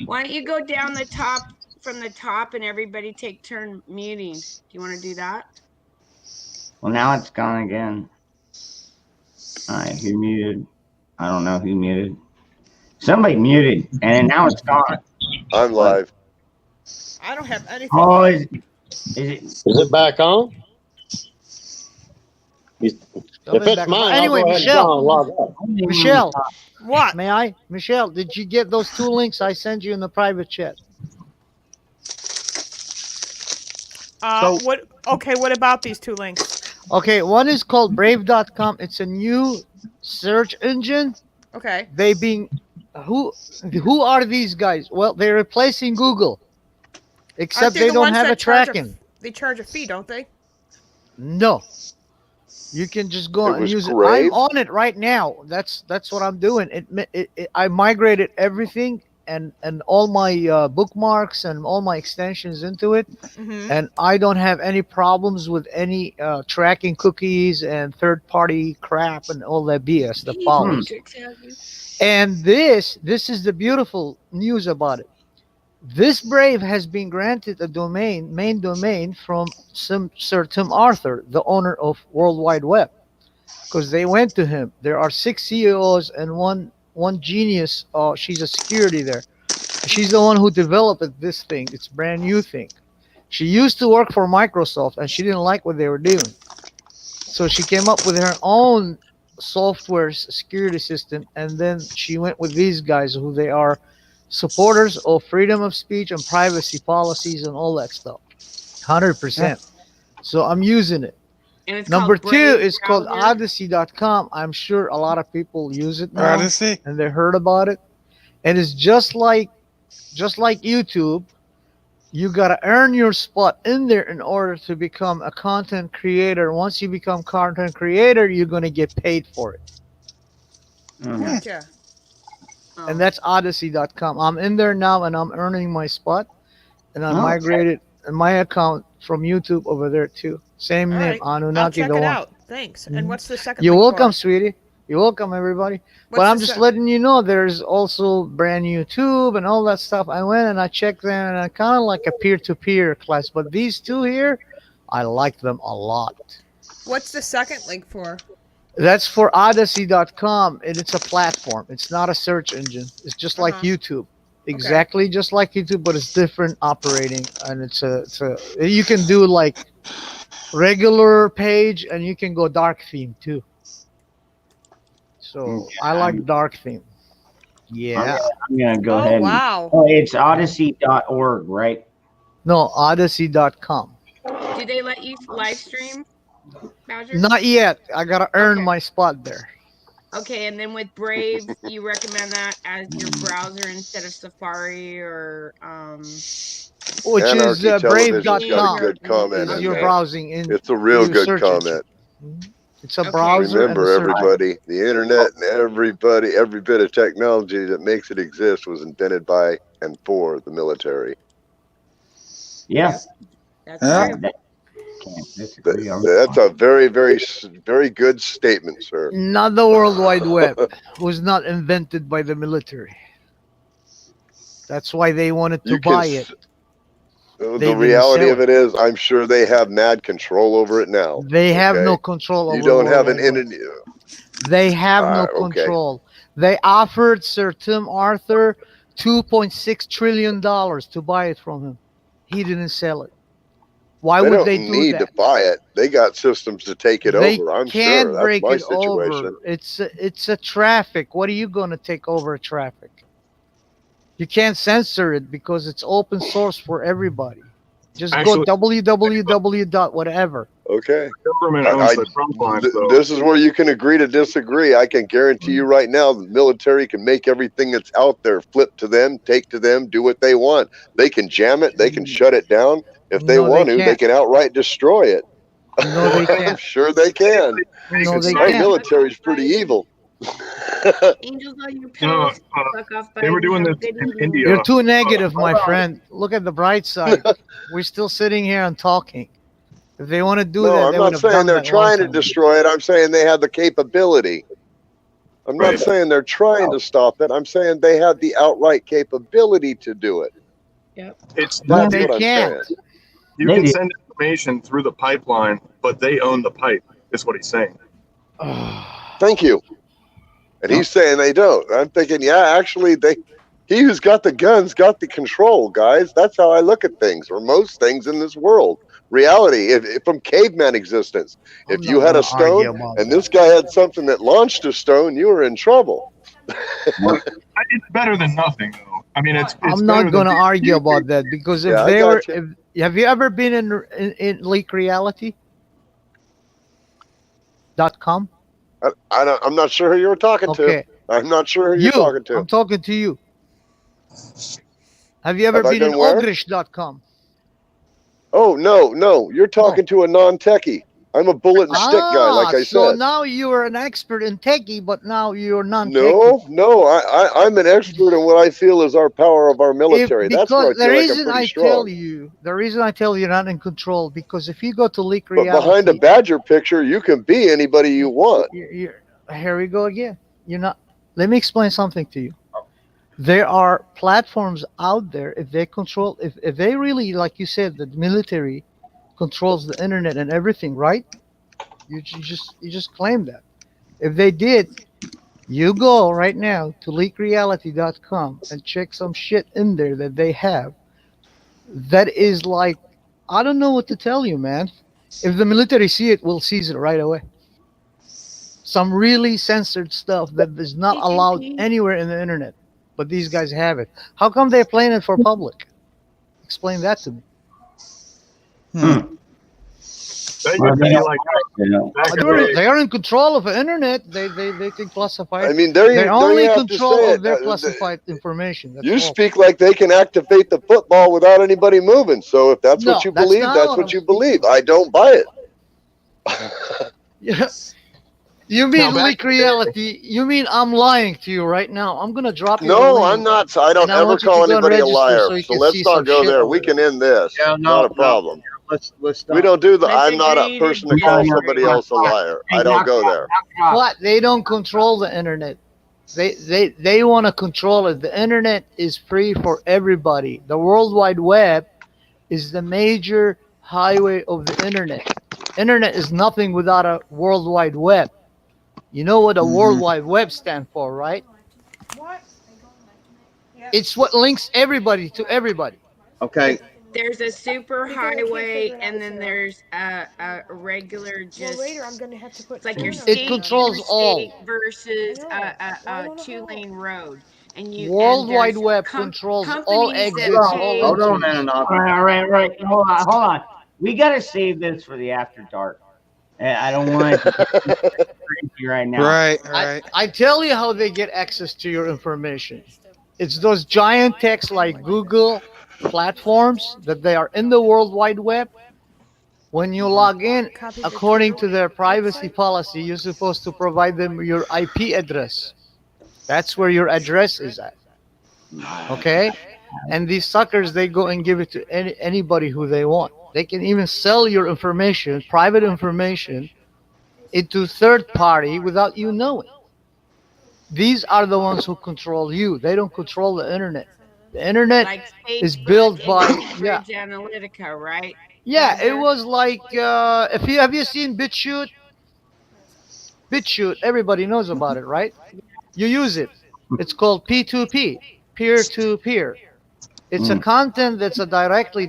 K: Why don't you go down the top from the top and everybody take turn muting? Do you want to do that?
A: Well, now it's gone again. All right, who muted? I don't know who muted. Somebody muted, and now it's gone.
G: I'm live.
H: I don't have anything.
A: Oh, is it
E: back on? If it's mine,
L: anyway, Michelle.
H: What?
L: May I? Michelle, did you get those two links I sent you in the private chat?
H: What? Okay, what about these two links?
L: Okay, one is called Brave.com. It's a new search engine.
H: Okay.
L: Who are these guys? Well, they're replacing Google, except they don't have a tracking.
H: They charge a fee, don't they?
L: No. You can just go and use
G: Brave?
L: it. I'm on it right now. That's what I'm doing. I migrated everything and all my bookmarks and all my extensions into it, and I don't have any problems with any tracking cookies and third-party crap and all that BS that follows. And this is the beautiful news about it. This Brave has been granted a main domain from Sir Tim Arthur, the owner of World Wide Web, because they went to him. There are 6 CEOs and one genius. She's a security there. She's the one who developed this thing. It's a brand new thing. She used to work for Microsoft, and she didn't like what they were doing. So she came up with her own software security system, and then she went with these guys who they are supporters of freedom of speech and privacy policies and all that stuff. 100%. So I'm using it.
K: And it's
L: Number
K: called
L: 2
K: Brave
L: is called
K: Browser.
L: Odyssey.com. I'm sure a lot of people use it now.
I: Odyssey?
L: And they heard about it. And it's just like YouTube, You gotta earn your spot in there in order to become a content creator. Once you become content creator, you're gonna get paid for it.
H: Gotcha.
L: And that's Odyssey.com. I'm in there now and I'm earning my spot. And I migrated my account from YouTube over there too. Same
H: All
L: name,
H: right. I'll
L: Anunnaki
H: check
L: the
H: it
L: One.
H: out. Thanks. And what's the second
L: You're
H: link
L: welcome,
H: for?
L: sweetie. You're welcome, everybody.
H: What's
L: But I'm
H: the
L: just
H: se-
L: letting you know there's also brand new YouTube and all that stuff. I went and I checked them and I kind of like a peer-to-peer class. But these two here, I like them a lot.
H: What's the second link for?
L: That's for Odyssey.com, and it's a platform. It's not a search engine. It's just like YouTube. Exactly just like YouTube, but it's different operating. And it's a you can do like regular page and you can go dark theme too. So I like dark theme. Yeah.
A: I'm gonna go
H: Oh,
A: ahead.
H: wow.
A: Oh, it's Odyssey.org, right?
L: No, Odyssey.com.
K: Do they let you live stream, Badger?
L: Not yet. I gotta earn my spot there.
K: Okay, and then with Brave, you recommend that as your browser instead of Safari or
L: Which is
G: Anarchy Television's got
L: brave.com.
G: a good comment
L: Is
G: in
L: your
G: there.
L: browsing in
G: It's a real
L: your
G: good
L: search
G: comment.
L: engine. It's a browser.
G: Remember,
L: and a search
G: everybody, the internet and every bit of technology that makes it exist was invented by and for the military.
A: Yeah.
K: That's
G: true.
A: Can't disagree on
G: That's a very, very, very good statement, sir.
L: Not the World Wide Web was not invented by the military. That's why they wanted to buy it.
G: The reality of it is, I'm sure they have mad control over it now.
L: They have no control over
G: You don't
L: World
G: have an
L: Wide Web.
G: internet.
L: They have no
G: Okay.
L: control. They offered Sir Tim Arthur $2.6 trillion to buy it from him. He didn't sell it. Why
G: They
L: would
G: don't
L: they do
G: need
L: that?
G: to buy it. They got systems to take it
L: They
G: over. I'm
L: can't
G: sure. That's
L: break
G: my
L: it
G: situation.
L: over. It's a traffic. What are you going to take over a traffic? You can't censor it because it's open source for everybody. Just
M: Actually-
L: go www. whatever.
G: Okay.
M: Government owns the trunk lines, though.
G: This is where you can agree to disagree. I can guarantee you right now, the military can make everything that's out there flip to them, take to them, do what they want. They can jam it. They can shut it down. If they
L: No, they
G: want to, they
L: can't.
G: can outright destroy it.
L: No, they
G: I'm
L: can't.
G: sure they can.
L: No, they
G: Our
L: can't.
G: military's pretty evil.
K: Angels on your
M: No,
K: pillows. Fuck off,
M: they were
K: buddy.
M: doing
K: Have
M: this
K: a good
M: in
K: evening.
M: India.
L: You're too negative, my friend. Look at the bright side. We're still sitting here and talking. If they want to do that,
G: No, I'm
L: they would
G: not
L: have
G: saying
L: done
G: they're
L: that long
G: trying to
L: time ago.
G: destroy it. I'm saying they have the capability. I'm not saying they're trying to stop it. I'm saying they have the outright capability to do it.
K: Yep.
M: It's
G: That's
L: They
G: what I'm
L: can't.
G: saying.
M: You can send information through the pipeline, but they own the pipe. Is what he's saying.
G: Thank you. And he's saying they don't. I'm thinking, yeah, actually, he who's got the guns got the control, guys. That's how I look at things, or most things in this world. Reality, if from caveman existence, if you had a stone and this guy had something that launched a stone, you were in trouble.
M: It's better than nothing, though. I mean, it's
L: I'm
M: better
L: not
M: than
L: going to
M: the-
L: argue about that because if
G: Yeah, I
L: they were,
G: gotcha.
L: have you ever been in Leak Reality? .com?
G: I'm not sure who you were talking
L: Okay.
G: to. I'm not sure who you're talking to.
L: I'm talking to you. Have you ever
G: Have I
L: been in
G: been where?
L: ogrish.com?
G: Oh, no. You're talking to a non-techie. I'm a bullet and stick guy, like I
L: so
G: said.
L: now you are an expert in techie, but now you're non-techie.
G: No. I'm an expert in what I feel is our power of our military. That's what I
L: Because the
G: feel like I'm
L: reason
G: pretty
L: I
G: strong.
L: tell you, you're not in control, because if you go to Leak
G: But
L: Reality,
G: behind a badger picture, you can be anybody you want.
L: here we go again. You're not. Let me explain something to you. There are platforms out there. If they control, if they really, like you said, the military controls the internet and everything, right? You just claim that. If they did, you go right now to leakreality.com and check some shit in there that they have. That is like, I don't know what to tell you, man. If the military see it, we'll seize it right away. Some really censored stuff that is not allowed anywhere in the internet, but these guys have it. How come they're playing it for public? Explain that to me.
M: They used to be like back in the day.
L: They are in control of the internet. They can classify.
G: I mean, there
L: they're
G: you
L: only
G: have to
L: control
G: say
L: of their
G: it.
L: classified information. That's
G: You
L: all.
G: speak like they can activate the football without anybody moving. So if that's
L: No,
G: what you
L: that's
G: believe,
L: not
G: that's
L: what
G: what
L: I'm
G: you
L: speaking
G: believe.
L: about.
G: I don't buy it.
L: Yeah. You mean
M: back
L: leak
M: in the day-
L: reality? You mean I'm lying to you right now? I'm gonna drop you the
G: No,
L: link.
G: I'm not. I don't
L: and I
G: ever
L: want you to
G: call
L: go and
G: anybody a
L: register
G: liar.
L: so you
G: So
L: can
G: let's
L: see
G: not
L: some
G: go
L: shit
G: there.
L: over
G: We
L: there.
G: can end this.
B: Yeah,
G: Not a problem.
B: Let's stop.
G: We don't do the.
K: Let's
G: I'm not a
K: agree
G: person
K: to
G: to call
K: disagree.
G: somebody else a liar. I don't go there.
L: But they don't control the internet. They want to control it. The internet is free for everybody. The World Wide Web is the major highway of the internet. Internet is nothing without a World Wide Web. You know what a World Wide Web stands for, right?
H: What?
L: It's what links everybody to everybody.
B: Okay.
K: There's a super
H: Because I can't
K: highway,
H: figure it
K: and
H: out,
K: then
H: Sarah.
K: there's a regular
H: Well,
K: just.
H: later I'm gonna have to put
K: It's like your
H: corn on
K: state
L: It controls
K: interstate
L: all.
K: versus
H: I know. Well, I
K: a
H: don't know how.
K: 2-lane road, and
L: World Wide
K: there's
L: Web controls all
K: companies that
L: exits, all
K: pay.
B: Hold on,
L: entries.
B: Ananoff.
A: All right. Hold on. We got to save this for the after dark. I don't want it to get crazy right now.
I: Right, right.
L: I tell you how they get access to your information. It's those giant techs like Google platforms that they are in the World Wide Web. When you log in,
H: Copy the
L: according to
H: Twitter
L: their privacy
H: website.
L: policy, you're supposed to provide them your IP address. That's where your address is at. Okay? And these suckers, they go and give it to anybody who they want. They can even sell your information, private information, into third party without you knowing. These are the ones who control you. They don't control the internet. The internet
K: Like
L: is
K: Facebook
L: built
K: and
L: by
K: Cambridge Analytica, right?
L: yeah. It
K: Roger?
L: was like have you seen BitChute? BitChute, everybody knows about it, right? You use it. It's called P2P, peer to peer. It's a content that's a directly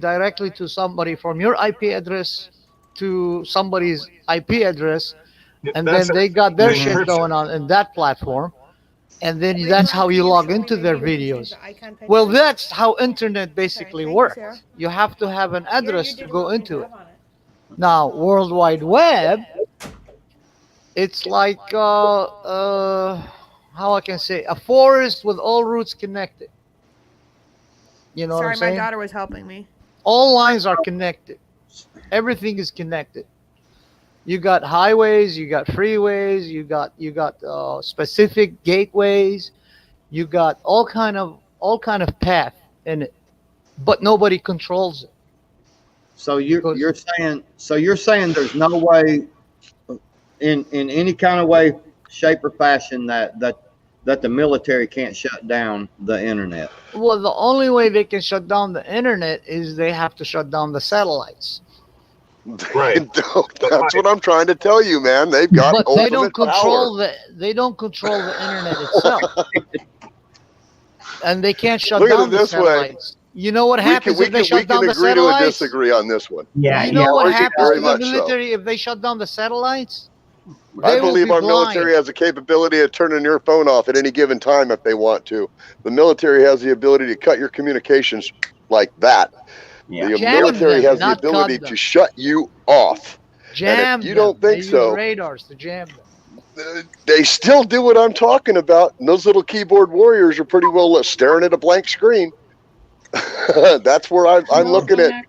L: to somebody from your IP address to somebody's IP address, and
M: That's
L: then they got their
M: an
L: shit
M: encryption.
L: going on in that platform, and then
H: Later
L: that's
H: on,
L: how
H: can
L: you log
H: show me
L: into
H: maybe
L: their
H: we can change
L: videos.
H: the icon picture?
L: Well, that's how internet basically
H: Thank you,
L: works.
H: Sarah.
L: You have to have an address to
H: did
L: go
H: well. Good
L: into it.
H: job on it.
L: Now, World Wide Web, it's like how I can say, a forest with all routes connected. You know what
H: Sorry,
L: I'm
H: my
L: saying?
H: daughter was helping me.
L: All lines are connected. Everything is connected. You got highways, you got freeways, you got specific gateways, you got all kind of path in it, but nobody controls it.
B: So you're saying there's no way in any kind of way, shape, or fashion that the military can't shut down the internet.
L: Well, the only way they can shut down the internet is they have to shut down the satellites.
M: Right.
G: That's what I'm trying to tell you, man. They've got
L: But
G: ultimate
L: they don't control
G: power.
L: they don't control the internet itself, and they can't shut
G: Look at
L: down
G: it
L: the
G: this way.
L: satellites. You know what happens if they
G: we
L: shut down
G: can
L: the
G: agree to
L: satellites?
G: disagree on this one.
A: Yeah,
L: You know what happens
G: very
L: to the
G: much so.
L: military if they shut down the satellites?
G: I
L: They will
G: believe
L: be
G: our
L: blind.
G: military has the capability of turning your phone off at any given time if they want to. The military has the ability to cut your communications like that.
A: Yeah.
G: The
L: Jam
G: military
L: them,
G: has the
L: not
G: ability
L: cut them.
G: to shut you off.
L: Jam
G: and if you
L: them.
G: don't think
L: they use
G: so,
L: radars to jam them.
G: they still do what I'm talking about. And those little keyboard warriors are pretty well staring at a blank screen. That's where I'm looking at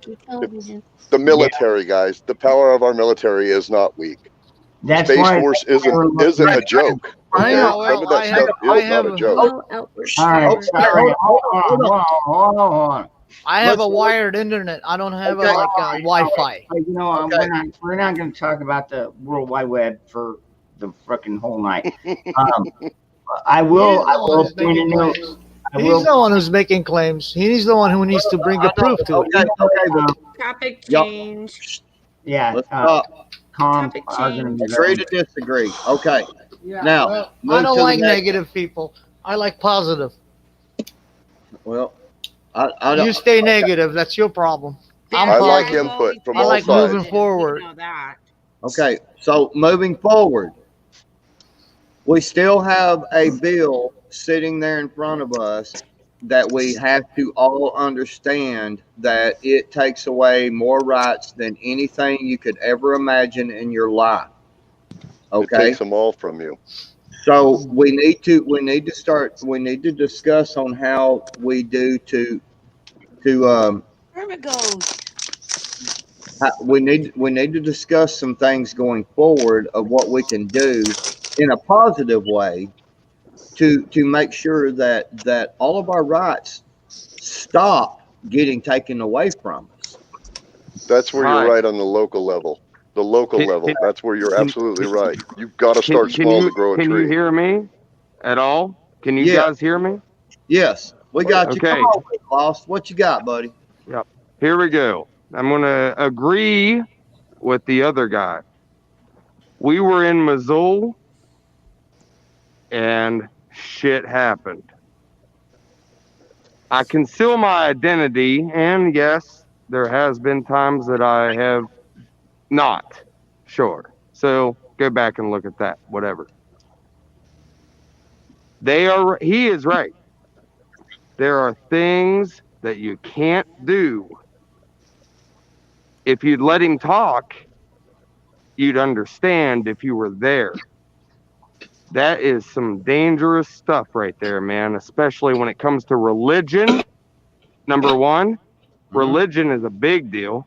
G: the military, guys. The power of our military is not weak.
A: That's
G: Space
A: why
G: Force isn't a joke.
L: I
G: Okay?
L: know.
G: Some of
L: Well,
G: that stuff is not a joke.
A: All right, sorry. Hold on.
L: I have a wired internet. I don't have a Wi-Fi.
A: You know, we're not going to talk about the World Wide Web for the fucking whole night. I will point a note.
L: He's the one who's making claims. He's the one who needs to bring a proof to it.
A: Okay,
K: Topic change.
A: yeah.
B: Let's stop.
K: Topic change.
B: Agree to disagree. Okay. Now,
L: Well,
B: move
L: I don't
B: to the
L: like
B: next-
L: negative people. I like positive.
B: Well, I don't.
L: You stay negative. That's your problem.
G: I like
L: positive.
G: input from
L: I
G: all
L: like
G: sides.
L: moving forward.
K: You know that.
B: Okay, so moving forward, we still have a bill sitting there in front of us that we have to all understand that it takes away more rights than anything you could ever imagine in your life.
G: It takes them all from you.
B: So we need to discuss on how we do to
K: Where it goes.
B: we need to discuss some things going forward of what we can do in a positive way to make sure that all of our rights stop getting taken away from us.
G: That's where you're right on the local level. The local level. That's where you're absolutely right. You've got to start small to grow a tree.
N: Can you hear me at all? Can you guys hear me?
B: Yes, we got you.
N: Okay.
B: Come on, Lost. What you got, buddy?
N: Yep. Here we go. I'm going to agree with the other guy. We were in Missoula and shit happened. I conceal my identity, and yes, there has been times that I have not. Sure. So go back and look at that, whatever. He is right. There are things that you can't do. If you'd let him talk, you'd understand if you were there. That is some dangerous stuff right there, man, especially when it comes to religion. Number one, religion is a big deal.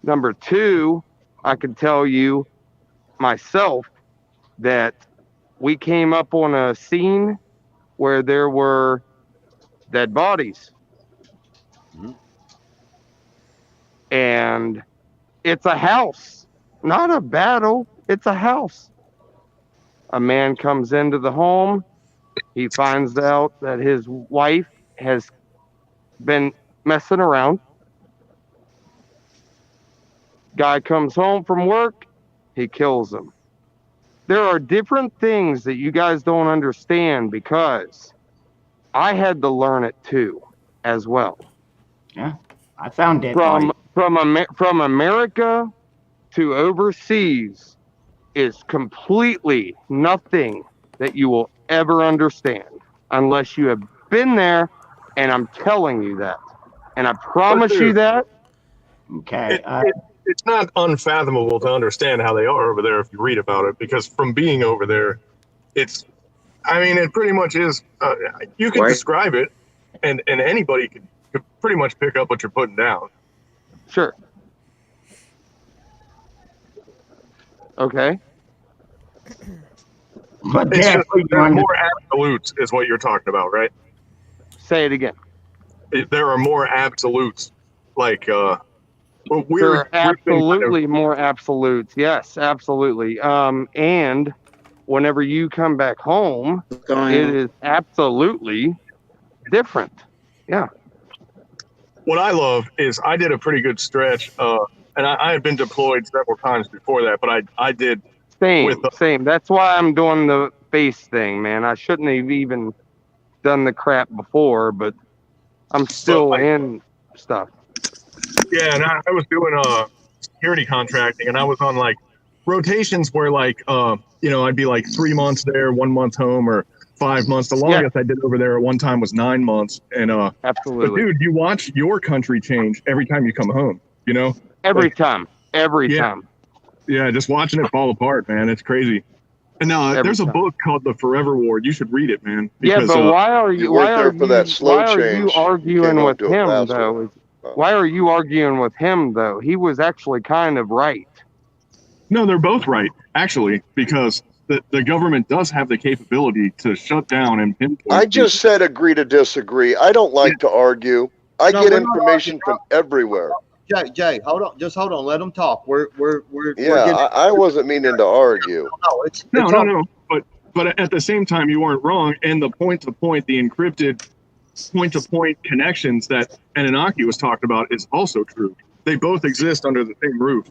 N: Number two, I can tell you myself that we came up on a scene where there were dead bodies. And it's a house, not a battle. It's a house. A man comes into the home. He finds out that his wife has been messing around. Guy comes home from work. He kills him. There are different things that you guys don't understand because I had to learn it too, as well.
A: Yeah, I found it.
N: From America to overseas is completely nothing that you will ever understand unless you have been there, and I'm telling you that. And I promise you that.
A: Okay.
M: It's not unfathomable to understand how they are over there if you read about it, because from being over there, it pretty much is, you can describe it, and anybody could pretty much pick up what you're putting down.
N: Sure. Okay.
M: But it's just, there are more absolutes is what you're talking about, right?
N: Say it again.
M: There are more absolutes, like
N: there are absolutely more absolutes. Yes, absolutely. And whenever you come back home, it is absolutely different. Yeah.
M: What I love is I did a pretty good stretch, and I had been deployed several times before that, but I did.
N: Same. That's why I'm doing the face thing, man. I shouldn't have even done the crap before, but I'm still in stuff.
M: Yeah, and I was doing security contracting, and I was on like rotations where I'd be like 3 months there, 1 month home, or 5 months. The longest I did over there at one time was 9 months. And
N: absolutely.
M: But dude, you watch your country change every time you come home.
N: Every time.
M: Yeah, just watching it fall apart, man. It's crazy. And now there's a book called The Forever War. You should read it, man.
N: Because, but why are you arguing with him though? Why are you arguing with him though? He was actually kind of right.
M: No, they're both right, actually, because the government does have the capability to shut down and pinpoint.
G: I just said agree to disagree. I don't like to argue. I get information from everywhere.
B: Jay, hold on. Just hold on. Let them talk.
G: I wasn't meaning to argue.
M: No. But at the same time, you weren't wrong. And the point-to-point, the encrypted point-to-point connections that Anunnaki was talking about is also true. They both exist under the same roof,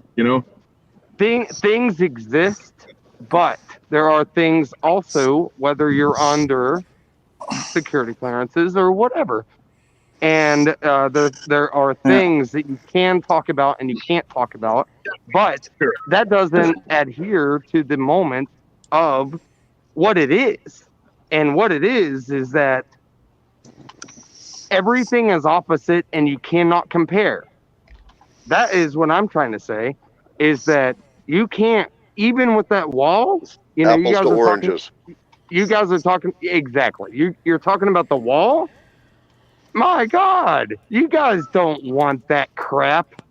N: Things exist, but there are things also, whether you're under security clearances or whatever. And there are things that you can talk about and you can't talk about, but that doesn't adhere to the moment of what it is. And what it is that everything is opposite and you cannot compare. That is what I'm trying to say, is that you can't, even with that wall, you know,
G: Apples to oranges.
N: You guys are talking, exactly. You're talking about the wall? My God, you guys don't want that crap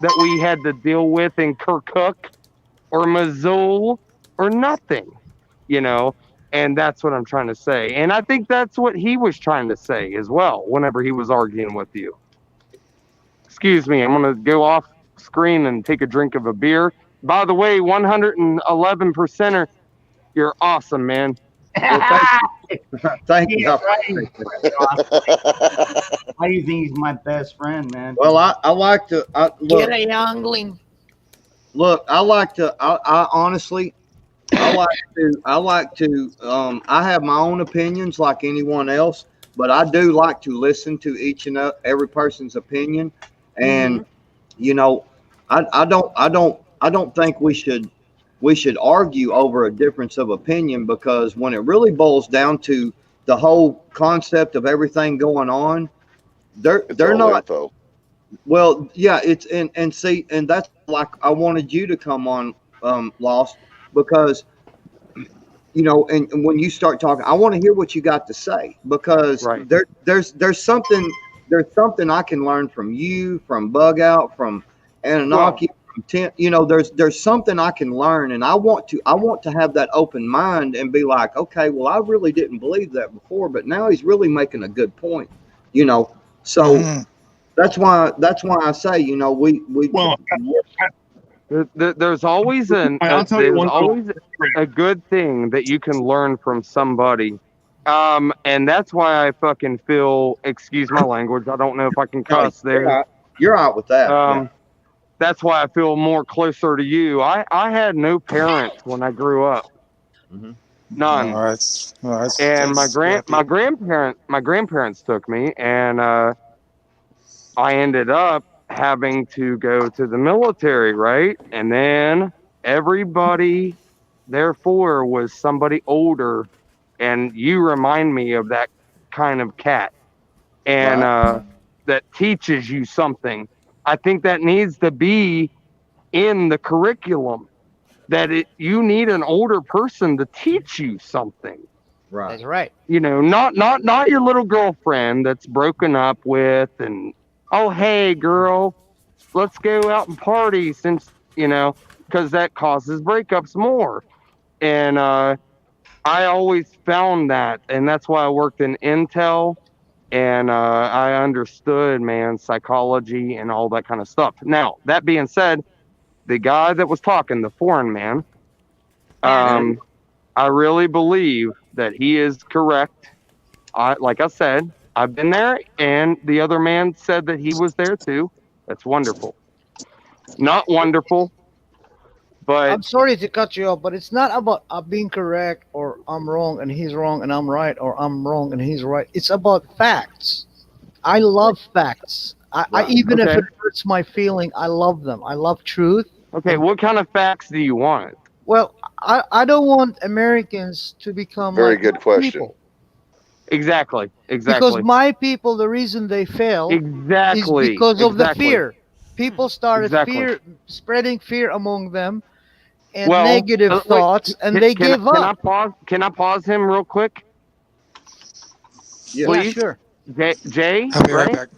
N: that we had to deal with in Kirkuk or Missoula or nothing, you know? And that's what I'm trying to say. And I think that's what he was trying to say as well whenever he was arguing with you. Excuse me, I'm going to go off screen and take a drink of a beer. By the way, 111%er, you're awesome, man.
B: Well, thank you.
A: Right. Why do you think he's my best friend, man?
B: Well, I like to look.
L: Get a youngling.
B: Look, I honestly, I like to. I have my own opinions, like anyone else, but I do like to listen to each and every person's opinion, and you know, I don't think we should argue over a difference of opinion, because when it really boils down to the whole concept of everything going on, they're not.
G: Info.
B: Well, yeah, it's and see, and that's like I wanted you to come on, Lost, because you know, and when you start talking, I want to hear what you got to say, because there's something I can learn from you, from Bug Out, from Anunnaki, from Tent. You know, there's something I can learn, and I want to have that open mind and be like, okay, well, I really didn't believe that before, but now he's really making a good point. You know, so. That's why I say, you know,
N: there's always a good thing that you can learn from somebody. And that's why I fucking feel, excuse my language, I don't know if I can cuss there.
B: You're out with that.
N: That's why I feel more closer to you. I had no parents when I grew up. None. And my grandparents took me, and I ended up having to go to the military, right? And then everybody, therefore, was somebody older, and you remind me of that kind of cat, and that teaches you something. I think that needs to be in the curriculum, that you need an older person to teach you something.
B: Right.
L: That's right.
N: You know, not your little girlfriend that's broken up with, and oh, hey, girl, let's go out and party, since, you know, because that causes breakups more. And I always found that, and that's why I worked in Intel, and I understood, man, psychology and all that kind of stuff. Now, that being said, the guy that was talking, the foreign man, I really believe that he is correct. Like I said, I've been there, and the other man said that he was there too. That's wonderful. Not wonderful, but
L: I'm sorry to cut you off, but it's not about being correct, or I'm wrong and he's wrong and I'm right, or I'm wrong and he's right. It's about facts. I love facts. I even if it hurts my feeling, I love them. I love truth.
N: Okay, what kind of facts do you want?
L: Well, I don't want Americans to become
G: very good question.
L: People.
N: Exactly.
L: Because my people, the reason they fail is because of the fear. People started spreading fear among them, and negative thoughts, and they give up.
N: Can I pause him real quick?
L: Yeah, sure.
N: Jay,
I: I'll be right back.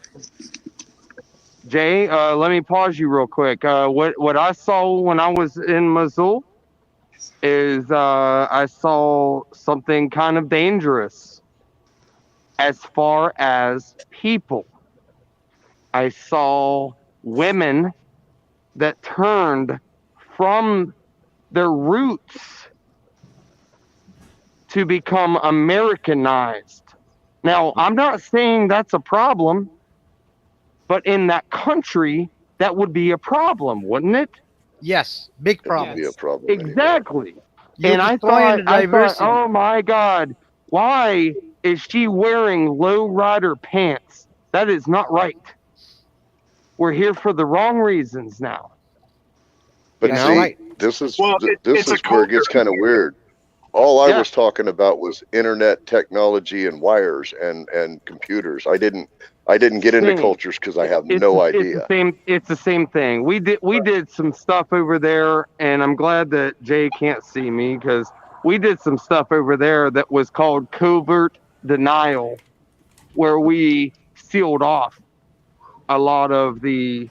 N: Jay, let me pause you real quick. What I saw when I was in Missoula is I saw something kind of dangerous. As far as people, I saw women that turned from their roots to become Americanized. Now, I'm not saying that's a problem, but in that country, that would be a problem, wouldn't it?
L: Yes, big problem.
G: Be a problem.
N: Exactly.
L: You're
N: and I thought, oh my God, why is she wearing low-rider pants? That is not right. We're here for the wrong reasons now.
G: But see, this is where it gets kind of weird. All I was talking about was internet technology and wires and computers. I didn't get into cultures because I have no idea.
N: It's the same thing. We did some stuff over there, and I'm glad that Jay can't see me because we did some stuff over there that was called covert denial, where we sealed off a lot of the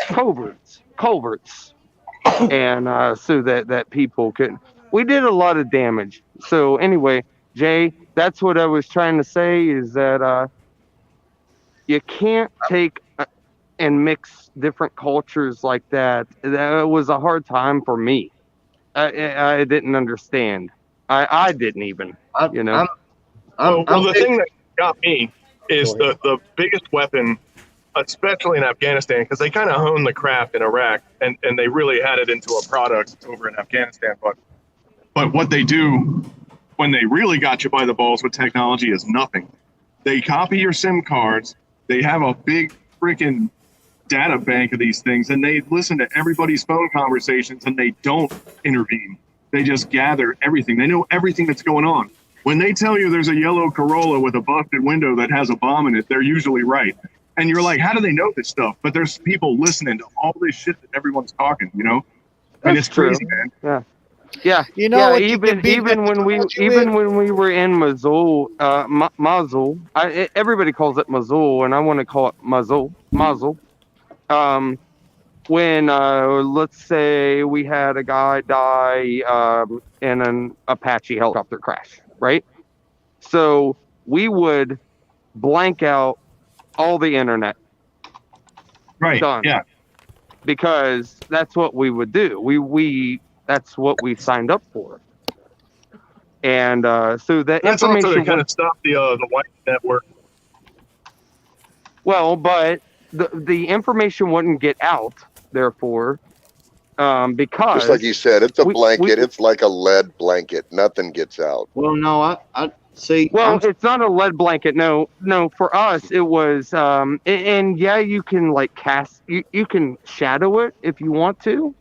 N: culverts, and so that people could. We did a lot of damage. So anyway, Jay, that's what I was trying to say is that you can't take and mix different cultures like that. That was a hard time for me. I didn't understand. I didn't even.
M: Well, the thing that got me is the biggest weapon, especially in Afghanistan, because they kind of honed the craft in Iraq, and they really had it into a product over in Afghanistan. But what they do when they really got you by the balls with technology is nothing. They copy your SIM cards. They have a big freaking data bank of these things, and they listen to everybody's phone conversations, and they don't intervene. They just gather everything. They know everything that's going on. When they tell you there's a yellow Corolla with a busted window that has a bomb in it, they're usually right. And you're like, how do they know this stuff? But there's people listening to all this shit that everyone's talking, I mean, it's crazy, man.
N: Yeah. Even when we were in Mosul, Mosul, everybody calls it Mosul, and I want to call it Mosul. When let's say we had a guy die in an Apache helicopter crash, right? So we would blank out all the internet.
M: Right.
N: Done.
M: Yeah.
N: Because that's what we would do. That's what we signed up for. And so that
M: that's
N: information
M: also to kind of stop the white network.
N: Well, but the information wouldn't get out, therefore, because
G: just like you said, it's a blanket. It's like a lead blanket. Nothing gets out.
B: Well, no, I see.
N: Well, it's not a lead blanket. No. For us, it was, and yeah, you can like you can shadow it if you want to,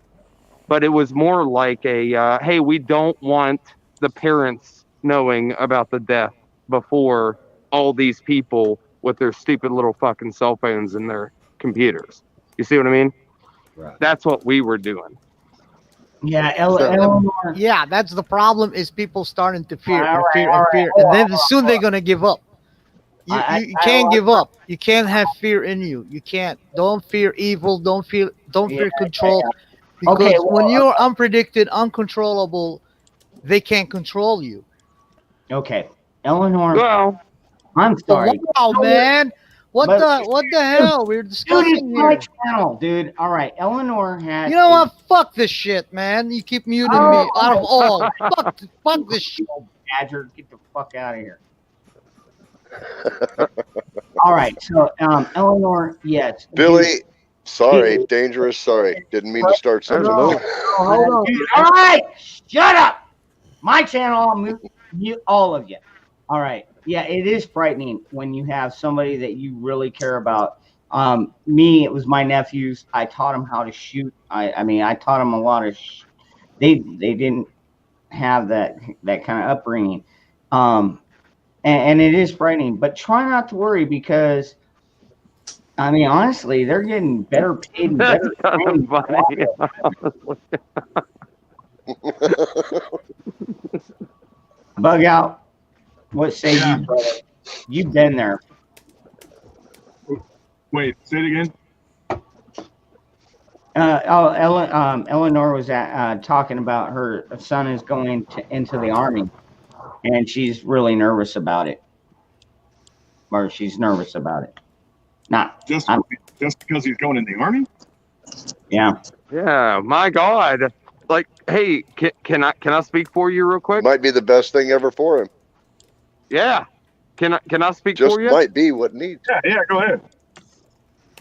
N: but it was more like a, hey, we don't want the parents knowing about the death before all these people with their stupid little fucking cell phones and their computers. You see what I mean?
B: Right.
N: That's what we were doing.
A: Yeah, Eleanor.
L: Yeah, that's the problem. Is people starting to fear
A: All
L: and
A: right,
L: fear
A: all
L: and
A: right.
L: fear, and then soon they're gonna give up. You can't give up. You can't have fear in you. You can't. Don't fear evil. Don't fear control. Because
A: Okay, well,
L: when you're unpredicted, uncontrollable, they can't control you.
A: Okay, Eleanor.
N: Well,
A: I'm sorry.
L: Wow, man. What the hell? We're discussing
A: dude,
L: here.
A: channel, dude. All right, Eleanor has.
L: You know what? Fuck this shit, man. You keep muting me out of all. Fuck this shit.
A: Badger, get the fuck out of here. All right, so Eleanor, yes.
G: Billy, sorry, dangerous. Sorry, didn't mean to start something.
A: Hold on. Dude, all right, shut up. My channel, I'll mute all of you. All right. Yeah, it is frightening when you have somebody that you really care about. Me, it was my nephews. I taught them how to shoot. I mean, I taught them a lot of. They didn't have that kind of upbringing, and it is frightening. But try not to worry because, I mean, honestly, they're getting better paid and better. Bug out. What say you, brother? You've been there.
M: Wait, say it again.
A: Eleanor was talking about her son is going into the army, and she's really nervous about it. Or she's nervous about it. Not
M: just because he's going in the army.
A: Yeah.
N: Yeah. My God. Like, hey, can I speak for you real quick?
G: Might be the best thing ever for him.
N: Yeah. Can I speak
G: Just
N: for you?
G: might be what needs.
M: Yeah, go ahead.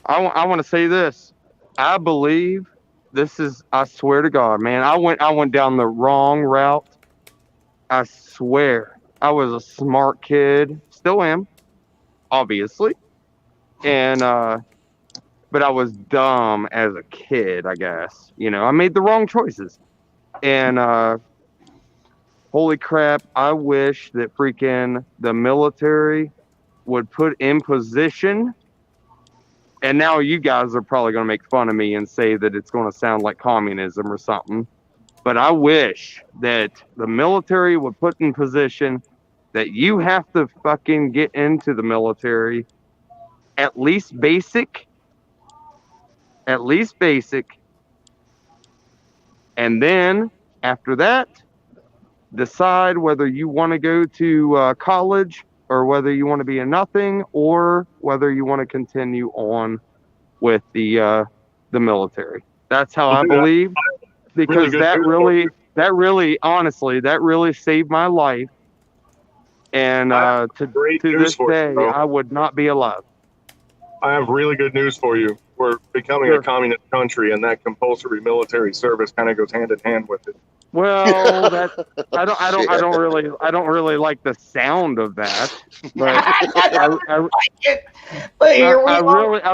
N: I want to say this. I believe this is, I swear to God, man, I went down the wrong route. I swear. I was a smart kid. Still am, obviously. And but I was dumb as a kid, I guess. I made the wrong choices. And holy crap, I wish that freaking the military would put in position. And now you guys are probably going to make fun of me and say that it's going to sound like communism or something. But I wish that the military would put in position that you have to fucking get into the military, at least basic, and then after that, decide whether you want to go to college or whether you want to be a nothing or whether you want to continue on with the military. That's how I believe, because that really, honestly, that really saved my life. And to this day, I would not be alive.
M: I have really good news for you. We're becoming a communist country, and that compulsory military service kind of goes hand in hand with it.
N: Well, that I don't really like the sound of that, but I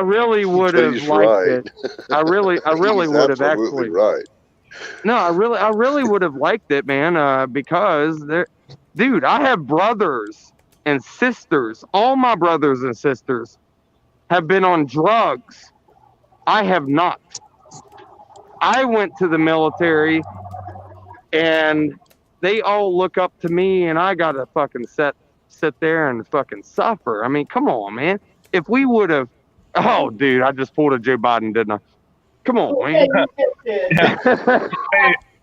N: really would have liked it. I really would have actually.
G: Right.
N: No, I really would have liked it, man. Because dude, I have brothers and sisters. All my brothers and sisters have been on drugs. I have not. I went to the military, and they all look up to me, and I gotta fucking sit there and fucking suffer. I mean, come on, man. If we would have, oh, dude, I just pulled a Joe Biden, didn't I? Come on, man.
M: Hey,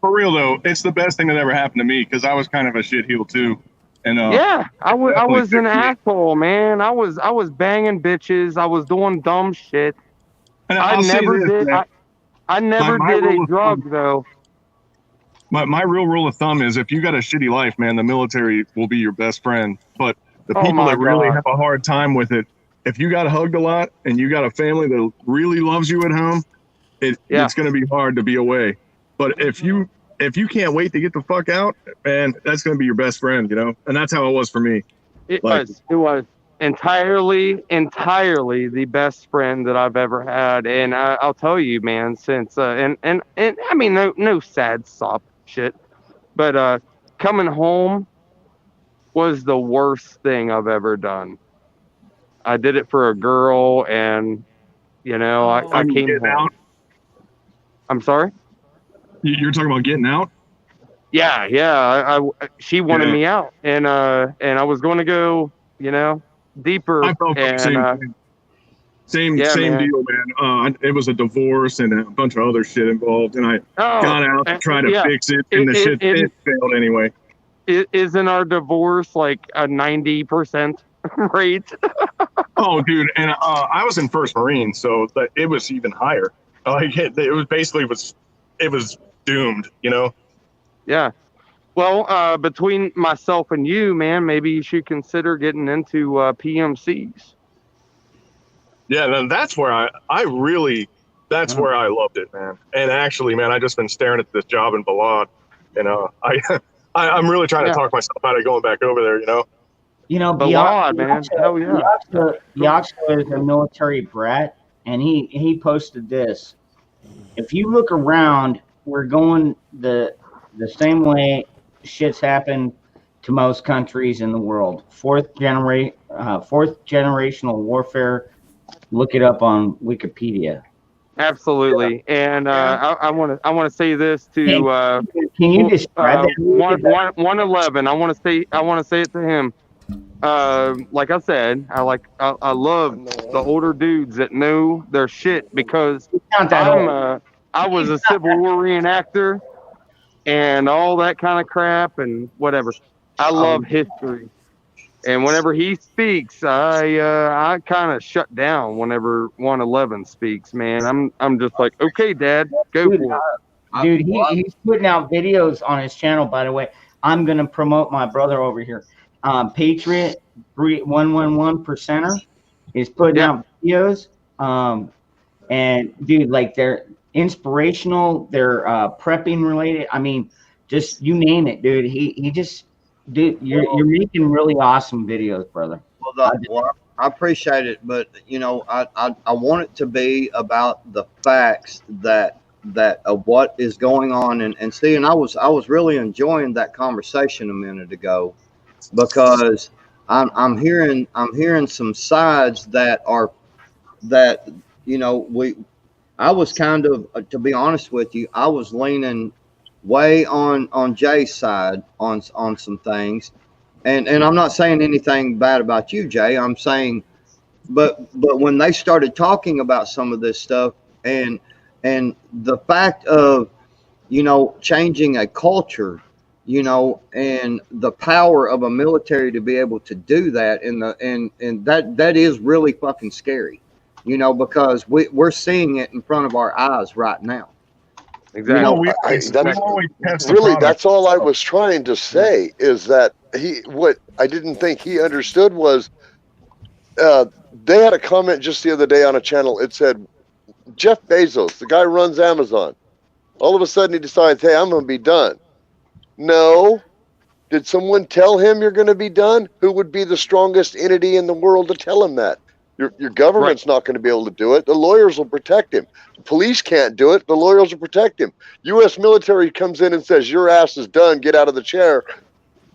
M: for real though, it's the best thing that ever happened to me because I was kind of a shitheel too. And
N: yeah, I was an asshole, man. I was banging bitches. I was doing dumb shit.
M: And
N: I never did a drug though.
M: My real rule of thumb is if you got a shitty life, man, the military will be your best friend. But the people that really have a hard time with it, if you got hugged a lot and you got a family that really loves you at home, it's going to be hard to be away. But if you can't wait to get the fuck out, man, that's going to be your best friend, you know? And that's how it was for me.
N: It was entirely the best friend that I've ever had. And I'll tell you, man, since, and I mean, no sad sob shit, but coming home was the worst thing I've ever done. I did it for a girl, and, you know, I came home.
M: Out?
N: I'm sorry?
M: You're talking about getting out?
N: Yeah. She wanted me out, and I was going to go, you know, deeper.
M: I felt the same deal, man. It was a divorce and a bunch of other shit involved, and I got out to try to fix it, and the shit failed anyway.
N: Isn't our divorce like a 90% rate?
M: Oh, dude, and I was in First Marine, so it was even higher. Like it was basically it was doomed, you know?
N: Yeah. Well, between myself and you, man, maybe you should consider getting into PMCs.
M: Yeah, that's where that's where I loved it, man. And actually, man, I just been staring at this job in Balad, and I'm really trying to talk myself out of going back over there, you know?
A: You know,
N: Balad, man. Hell yeah.
A: Yaksha is a military brat, and he posted this. If you look around, we're going the same way shit's happened to most countries in the world. Fourth generational warfare. Look it up on Wikipedia.
N: Absolutely, and I want to say this to.
A: Can you describe that?
N: 111. I want to say it to him. Like I said, I love the older dudes that know their shit, because I was a Civil War reenactor and all that kind of crap and whatever. I love history, and whenever he speaks, I kind of shut down whenever 111 speaks. Man, I'm just like, okay, Dad, go for it.
A: Dude, he's putting out videos on his channel. By the way, I'm gonna promote my brother over here. Patriot 111 percenter is putting out videos. And dude, like, they're inspirational, they're prepping related. I mean, just you name it, dude. You're making really awesome videos, brother.
B: Well, I appreciate it, but you know, I want it to be about the facts that of what is going on, and see, and I was really enjoying that conversation a minute ago, because I'm hearing some sides that are that I was kind of, to be honest with you, I was leaning way on Jay's side on some things, and I'm not saying anything bad about you, Jay. I'm saying, but when they started talking about some of this stuff, and the fact of changing a culture, and the power of a military to be able to do that, and that is really fucking scary, because we're seeing it in front of our eyes right now.
N: Exactly.
G: That's all I was trying to say, is that what I didn't think he understood was, they had a comment just the other day on a channel. It said, Jeff Bezos, the guy who runs Amazon, all of a sudden he decides, hey, I'm going to be done. No. Did someone tell him you're going to be done? Who would be the strongest entity in the world to tell him that? Your government's not going to be able to do it. The lawyers will protect him. The police can't do it. The lawyers will protect him. U.S. military comes in and says, your ass is done. Get out of the chair.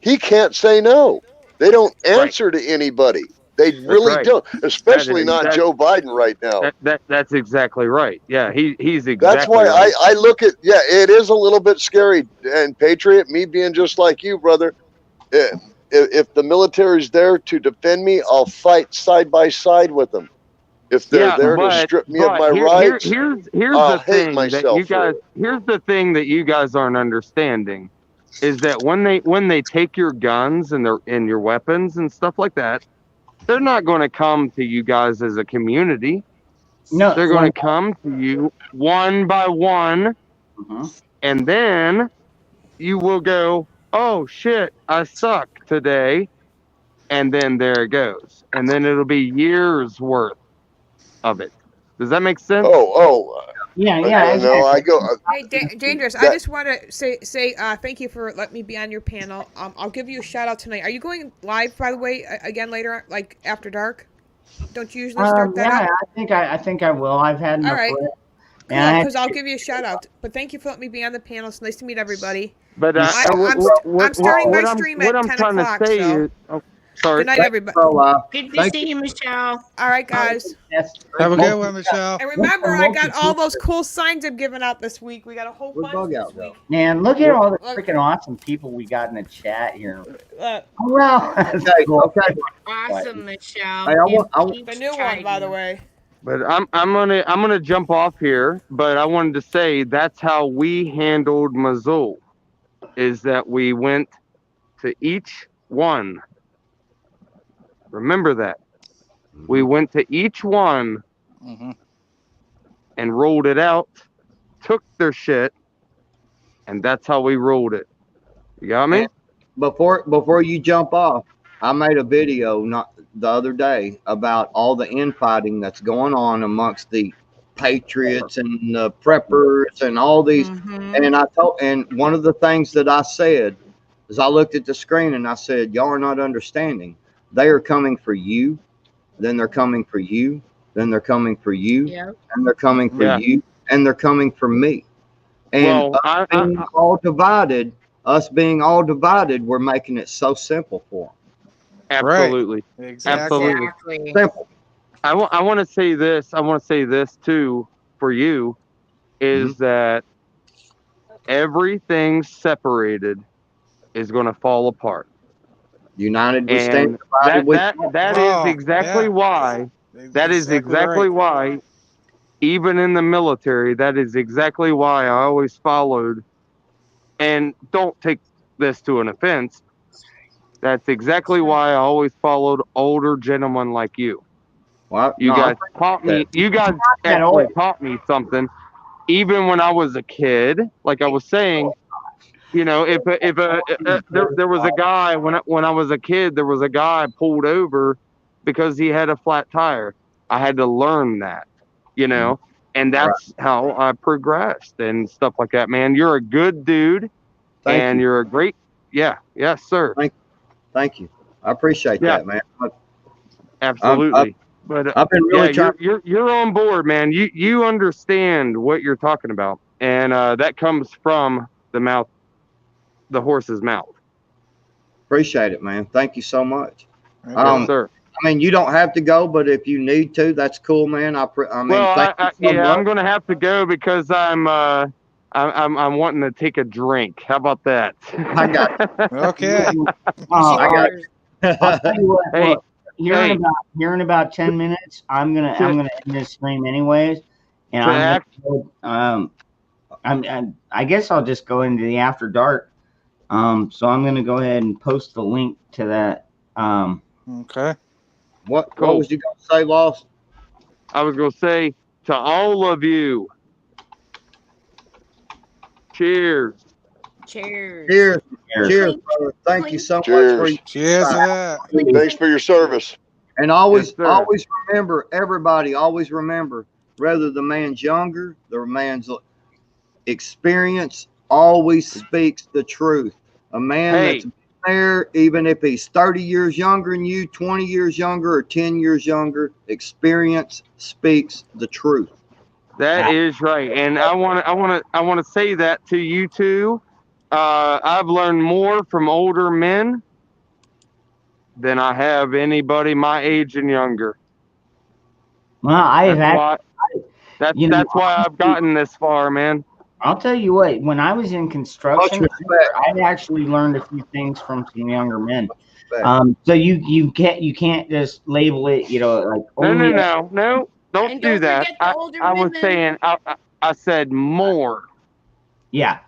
G: He can't say no. They don't answer to anybody. They really don't, especially not Joe Biden right now.
N: That's exactly right. Yeah, he's exactly.
G: That's why I look at, it is a little bit scary. And Patriot, me being just like you, brother, if the military's there to defend me, I'll fight side by side with them. If they're there to strip me of my rights,
N: here's
G: I'll
N: the
G: hate
N: thing
G: myself
N: that you guys. Here's the thing that you guys aren't understanding, is that when they take your guns and your weapons and stuff like that, they're not going to come to you guys as a community.
A: No,
N: they're going to come to you one by one, and then you will go, oh shit, I suck today, and then there it goes, and then it'll be years worth of it. Does that make sense?
A: Yeah.
G: No, I go.
H: Hey, Dangerous, I just want to say thank you for letting me be on your panel. I'll give you a shout out tonight. Are you going live, by the way, again later, like after dark? Don't you usually start that up?
A: I think I will. I've had enough.
H: All right.
A: Cool,
H: because I'll give you a shout out. But thank you for letting me be on the panel. It's nice to meet everybody.
N: But
H: I'm starting my stream at 10 o'clock.
N: Sorry.
H: Good night, everybody.
K: Good to see you, Michelle.
H: All right, guys.
I: Have a good one, Michelle.
H: And remember, I got all those cool signs I'm giving out this week. We got a whole bunch this week.
A: Man, look at all the freaking awesome people we got in the chat here. Well,
K: okay. Awesome, Michelle.
B: Hey,
H: the new one, by the way.
N: But I'm gonna jump off here. But I wanted to say that's how we handled Mosul, is that we went to each one. Remember that. We went to each one and rolled it out, took their shit, and that's how we rolled it. You got me?
B: Before you jump off, I made a video not the other day about all the infighting that's going on amongst the patriots and the preppers and all these. And one of the things that I said is, I looked at the screen and I said, y'all are not understanding. They are coming for you, then they're coming for you, then they're coming for you, and they're coming for you, and they're coming for me. And us being all divided, we're making it so simple for them.
N: Absolutely.
I: Right. Exactly.
N: Absolutely. Simple. I want to say this. I want to say this too for you, is that everything separated is going to fall apart.
B: United we stand, divided we fall.
N: That is exactly why. That is exactly why. Even in the military, that is exactly why I always followed. And don't take this to an offense. That's exactly why I always followed older gentlemen like you. You guys taught me. You guys actually taught me something. Even when I was a kid, like I was saying. You know, if there was a guy when I was a kid, there was a guy pulled over because he had a flat tire. I had to learn that, and that's how I progressed and stuff like that. Man, you're a good dude, and you're a great, yes, sir.
B: Thank you. I appreciate that, man.
N: Absolutely. But
B: I've been really trying.
N: You're on board, man. You understand what you're talking about. and that comes from the mouth, the horse's mouth.
B: Appreciate it, man. Thank you so much.
N: Yes, sir.
B: I mean, you don't have to go, but if you need to, that's cool, man. I mean,
N: Well,
B: thank you so much.
N: I'm going to have to go because I'm wanting to take a drink. How about that?
B: I got it.
I: Okay.
B: I got
A: it. I'll tell you what,
N: Hey,
A: look, here in about 10 minutes, I'm gonna end this stream anyways, and I guess I'll just go into the after dark. So I'm gonna go ahead and post the link to that.
I: Okay.
B: What was you gonna say, Lost?
N: I was gonna say to all of you, cheers.
K: Cheers.
B: Cheers.
A: Cheers.
B: Cheers, brother. Thank you so much for your
I: Cheers to that.
G: Thanks for your service.
B: And always,
N: Yes, sir.
B: always remember, everybody, always remember, whether the man's younger, the man's experience always speaks the truth. A man that's been there, even if he's 30 years younger than you, 20 years younger, or 10 years younger, experience speaks the truth.
N: That is right, and I want to say that to you too. I've learned more from older men than I have anybody my age and younger.
A: Well,
N: that's why I've gotten this far, man.
A: I'll tell you what, when I was in construction, I actually learned a few things from some younger men. So you can't just label it, like
N: No. Don't do that. I was saying, I said more.
A: Yeah,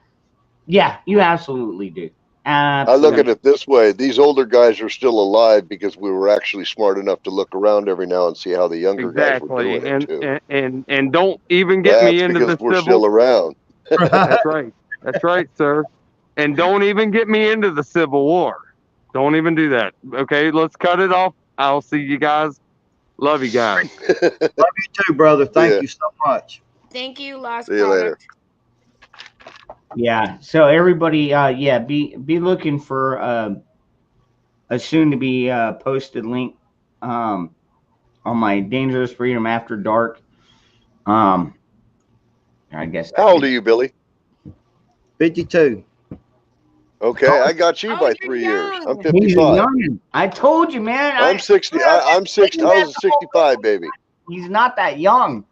A: you absolutely do.
G: I look at it this way: these older guys are still alive because we were actually smart enough to look around every now and see how the younger guys were doing it too.
N: And don't even get me into the
G: we're
N: civil.
G: still around.
N: That's right. That's right, sir. And don't even get me into the Civil War. Don't even do that. Okay, let's cut it off. I'll see you guys. Love you guys.
B: Love you too, brother. Thank you so much.
K: Thank you, Lost
G: See you later.
A: Yeah. So everybody, be looking for a soon to be posted link on my Dangerous Freedom After Dark. I guess.
G: How old are you, Billy?
B: 52.
G: Okay, I got you by 3 years. I'm 55.
A: He's a youngin'. I told you, man.
G: I'm 60. I'm 60. I was a 65 baby.
A: He's not that young.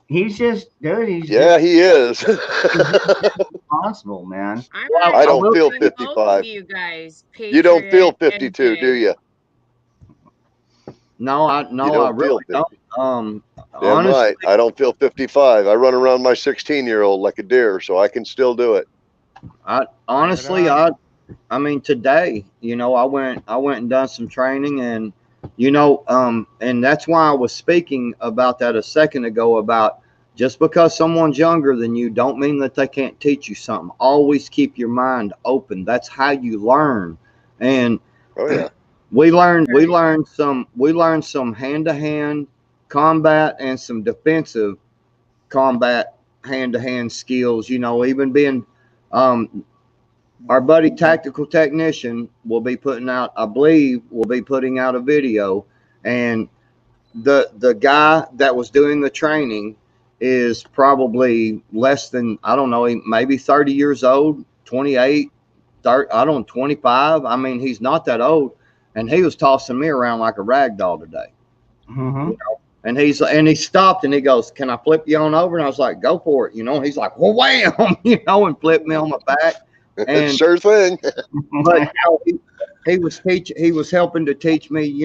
A: He's just, dude.
G: He is.
A: Responsible, man.
G: I don't feel 55.
K: You guys,
G: you don't feel 52, do you?
B: No, I really don't.
G: Damn right. I don't feel 55. I run around my 16-year-old like a deer, so I can still do it.
B: I mean, today, I went and done some training, and and that's why I was speaking about that a second ago, about just because someone's younger than you don't mean that they can't teach you something. Always keep your mind open. That's how you learn. And we learned some hand-to-hand combat and some defensive combat hand-to-hand skills, even being our buddy Tactical Technician will be putting out a video, and the guy that was doing the training is probably less than, I don't know, maybe 30 years old, 28, 30, I don't know, 25. I mean, he's not that old, and he was tossing me around like a rag doll today.
A: Mm-hmm.
B: And he stopped and he goes, "Can I flip you on over?" And I was like, "Go for it." He's like, "Well, wham," and flipped me on my back. And
G: sure thing.
B: But he was helping to teach me,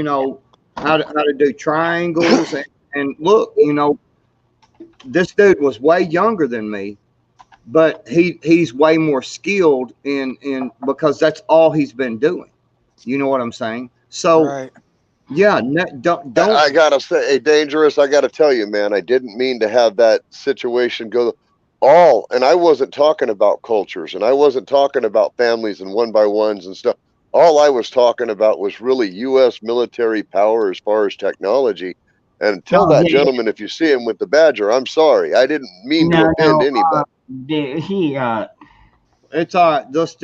B: how to do triangles, and look, this dude was way younger than me, but he's way more skilled in because that's all he's been doing. You know what I'm saying? So. Right. Yeah, don't.
G: I gotta say, Dangerous. I gotta tell you, man. I didn't mean to have that situation go and I wasn't talking about cultures, and I wasn't talking about families and one by ones and stuff. All I was talking about was really U.S. military power as far as technology. And tell that gentleman, if you see him with the Badger, I'm sorry. I didn't mean to offend anybody.
B: It's all right. He's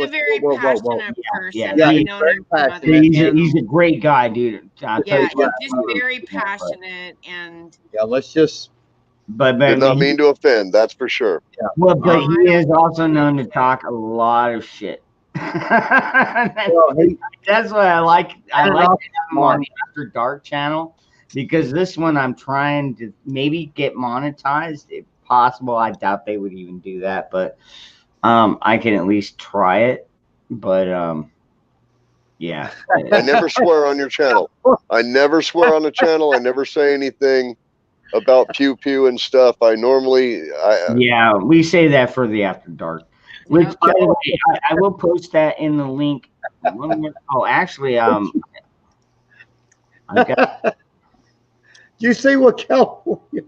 K: a very passionate person.
A: Yeah,
K: he's
A: a great guy, dude.
K: He's just very passionate, and
B: let's just
A: But
G: Did not mean to offend. That's for sure.
A: Yeah. Well, but he is also known to talk a lot of shit. that's why I like to have him on the After Dark channel, because this one I'm trying to maybe get monetized if possible. I doubt they would even do that, but I can at least try it. But yeah.
G: I never swear on your channel. I never swear on the channel. I never say anything about pew pew and stuff. I normally
A: yeah, we say that for the After Dark. Which, by the way, I will post that in the link. Oh, actually, I've got.
B: You see what California?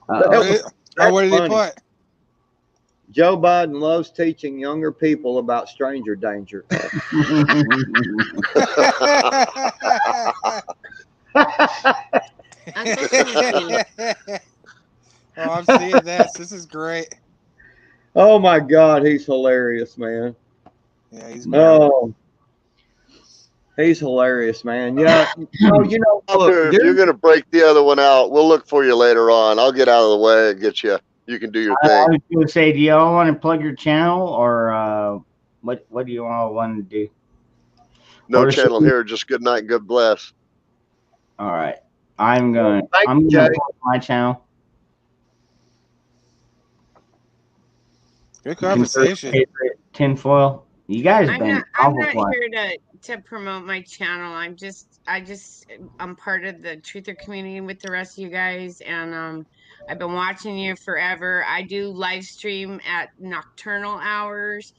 I: What did he put?
B: Joe Biden loves teaching younger people about stranger danger.
I: Oh, I'm seeing this. This is great.
B: Oh my God, he's hilarious, man.
I: Yeah, he's
B: he's hilarious, man. Yeah. Oh, you know,
G: if you're gonna break the other one out, we'll look for you later on. I'll get out of the way and get you. You can do your thing.
A: I was going to say, do y'all want to plug your channel, or what do you all want to do?
G: No channel here. Just good night and good bless.
A: All right. I'm going to plug my channel.
I: Good conversation.
A: Tinfoil. You guys have been.
K: I'm not here to promote my channel. I'm part of the truther community with the rest of you guys, and I've been watching you forever. I do live stream at nocturnal hours.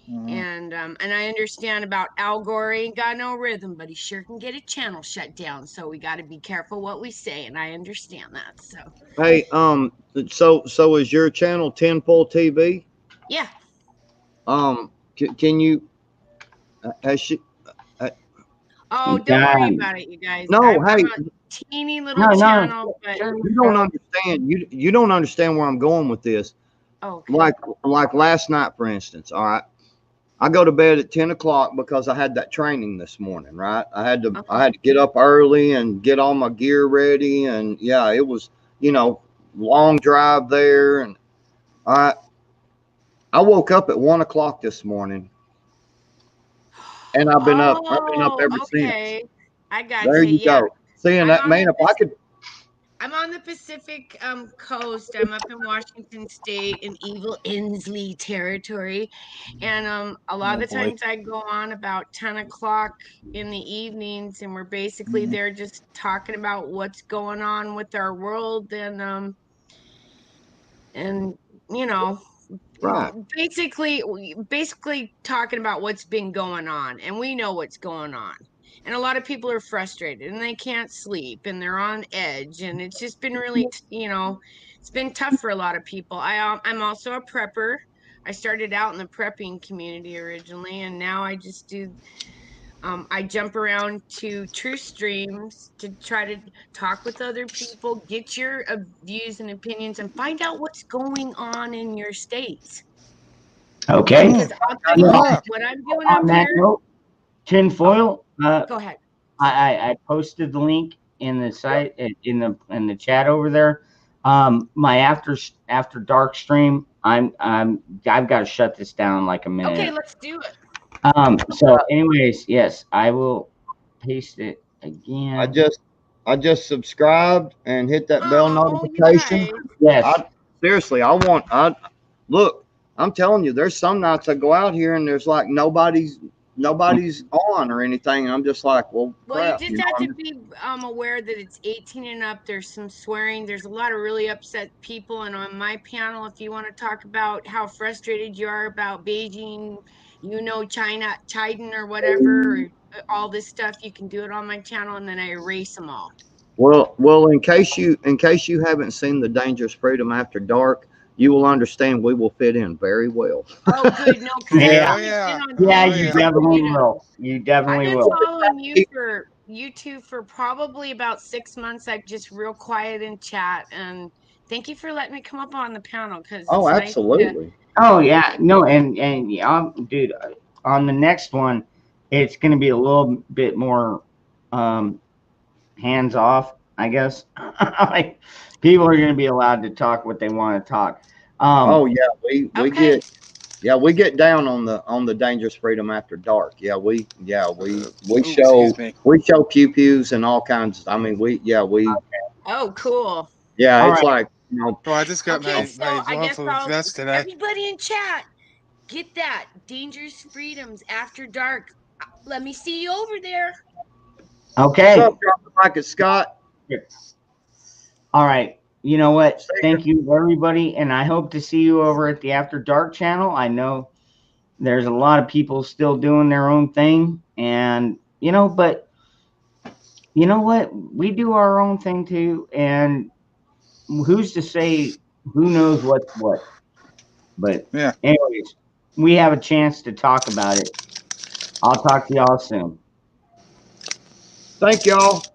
K: And I understand about Al Gore ain't got no rhythm, but he sure can get a channel shut down. So we got to be careful what we say, and I understand that. So
B: hey, so is your channel Tinfoil TV?
K: Yeah.
B: Can you? Has she?
K: Oh, don't worry about it, you guys.
B: No,
K: I'm
B: hey,
K: a teeny little channel, but
B: you don't understand. You don't understand where I'm going with this.
K: Okay.
B: Like last night, for instance. All right, I go to bed at 10 o'clock because I had that training this morning. Right, I had to get up early and get all my gear ready, and yeah, it was long drive there, and I woke up at 1 o'clock this morning. And I've been up ever since.
K: I got
B: there you go. Seeing that, man, if I could.
K: I'm on the Pacific coast. I'm up in Washington State in evil Inslee territory. And a lot of the times I go on about 10 o'clock in the evenings, and we're basically there just talking about what's going on with our world, and
B: right.
K: basically talking about what's been going on, and we know what's going on. And a lot of people are frustrated and they can't sleep and they're on edge, and it's just been really it's been tough for a lot of people. I'm also a prepper. I started out in the prepping community originally, and now I just do I jump around to true streams to try to talk with other people, get your views and opinions, and find out what's going on in your states.
A: Okay.
K: Because I'll tell you what I'm doing up here.
A: Note, Tinfoil.
K: Go ahead.
A: I posted the link in the site in the chat over there. My after dark stream. I've got to shut this down like a minute.
K: Okay, let's do it.
A: So anyways, yes, I will paste it again.
B: I just subscribed and hit that bell notification.
A: Yes.
B: Seriously, look, I'm telling you, there's some nights I go out here and there's like nobody's on or anything. I'm just like, well, crap,
K: you just have to be aware that it's 18 and up. There's some swearing. There's a lot of really upset people. And on my panel, if you want to talk about how frustrated you are about Beijing, China or whatever, or all this stuff, you can do it on my channel, and then I erase them all.
B: Well, in case you haven't seen the Dangerous Freedom After Dark, you will understand we will fit in very well.
K: Oh, good. No,
A: you definitely will. You definitely will.
K: I've been following you two for probably about 6 months. I'm just real quiet in chat, and thank you for letting me come up on the panel.
B: Oh, absolutely.
A: Oh yeah, no, and dude, on the next one, it's going to be a little bit more hands off. I guess. Like, people are going to be allowed to talk what they want to talk.
B: Oh yeah, we
K: Okay.
B: get down on the Dangerous Freedom After Dark. We
I: Ooh,
B: show pew pews and all kinds. I mean,
K: Oh, cool.
B: yeah,
A: All
B: it's
A: right.
B: like, you know,
I: Oh, I just got
K: Okay, so
I: my
K: I guess
I: monthly vest today.
K: everybody in chat, get that. Dangerous Freedoms After Dark. Let me see you over there.
A: Okay.
B: What's up, Dr. Mike and Scott?
A: All right. You know what? Thank you, everybody. And I hope to see you over at the After Dark channel. I know there's a lot of people still doing their own thing. And, you know, but you know what? We do our own thing too. And who's to say who knows what's what? But,
I: Yeah.
A: anyways, we have a chance to talk about it. I'll talk to y'all soon.
B: Thank y'all.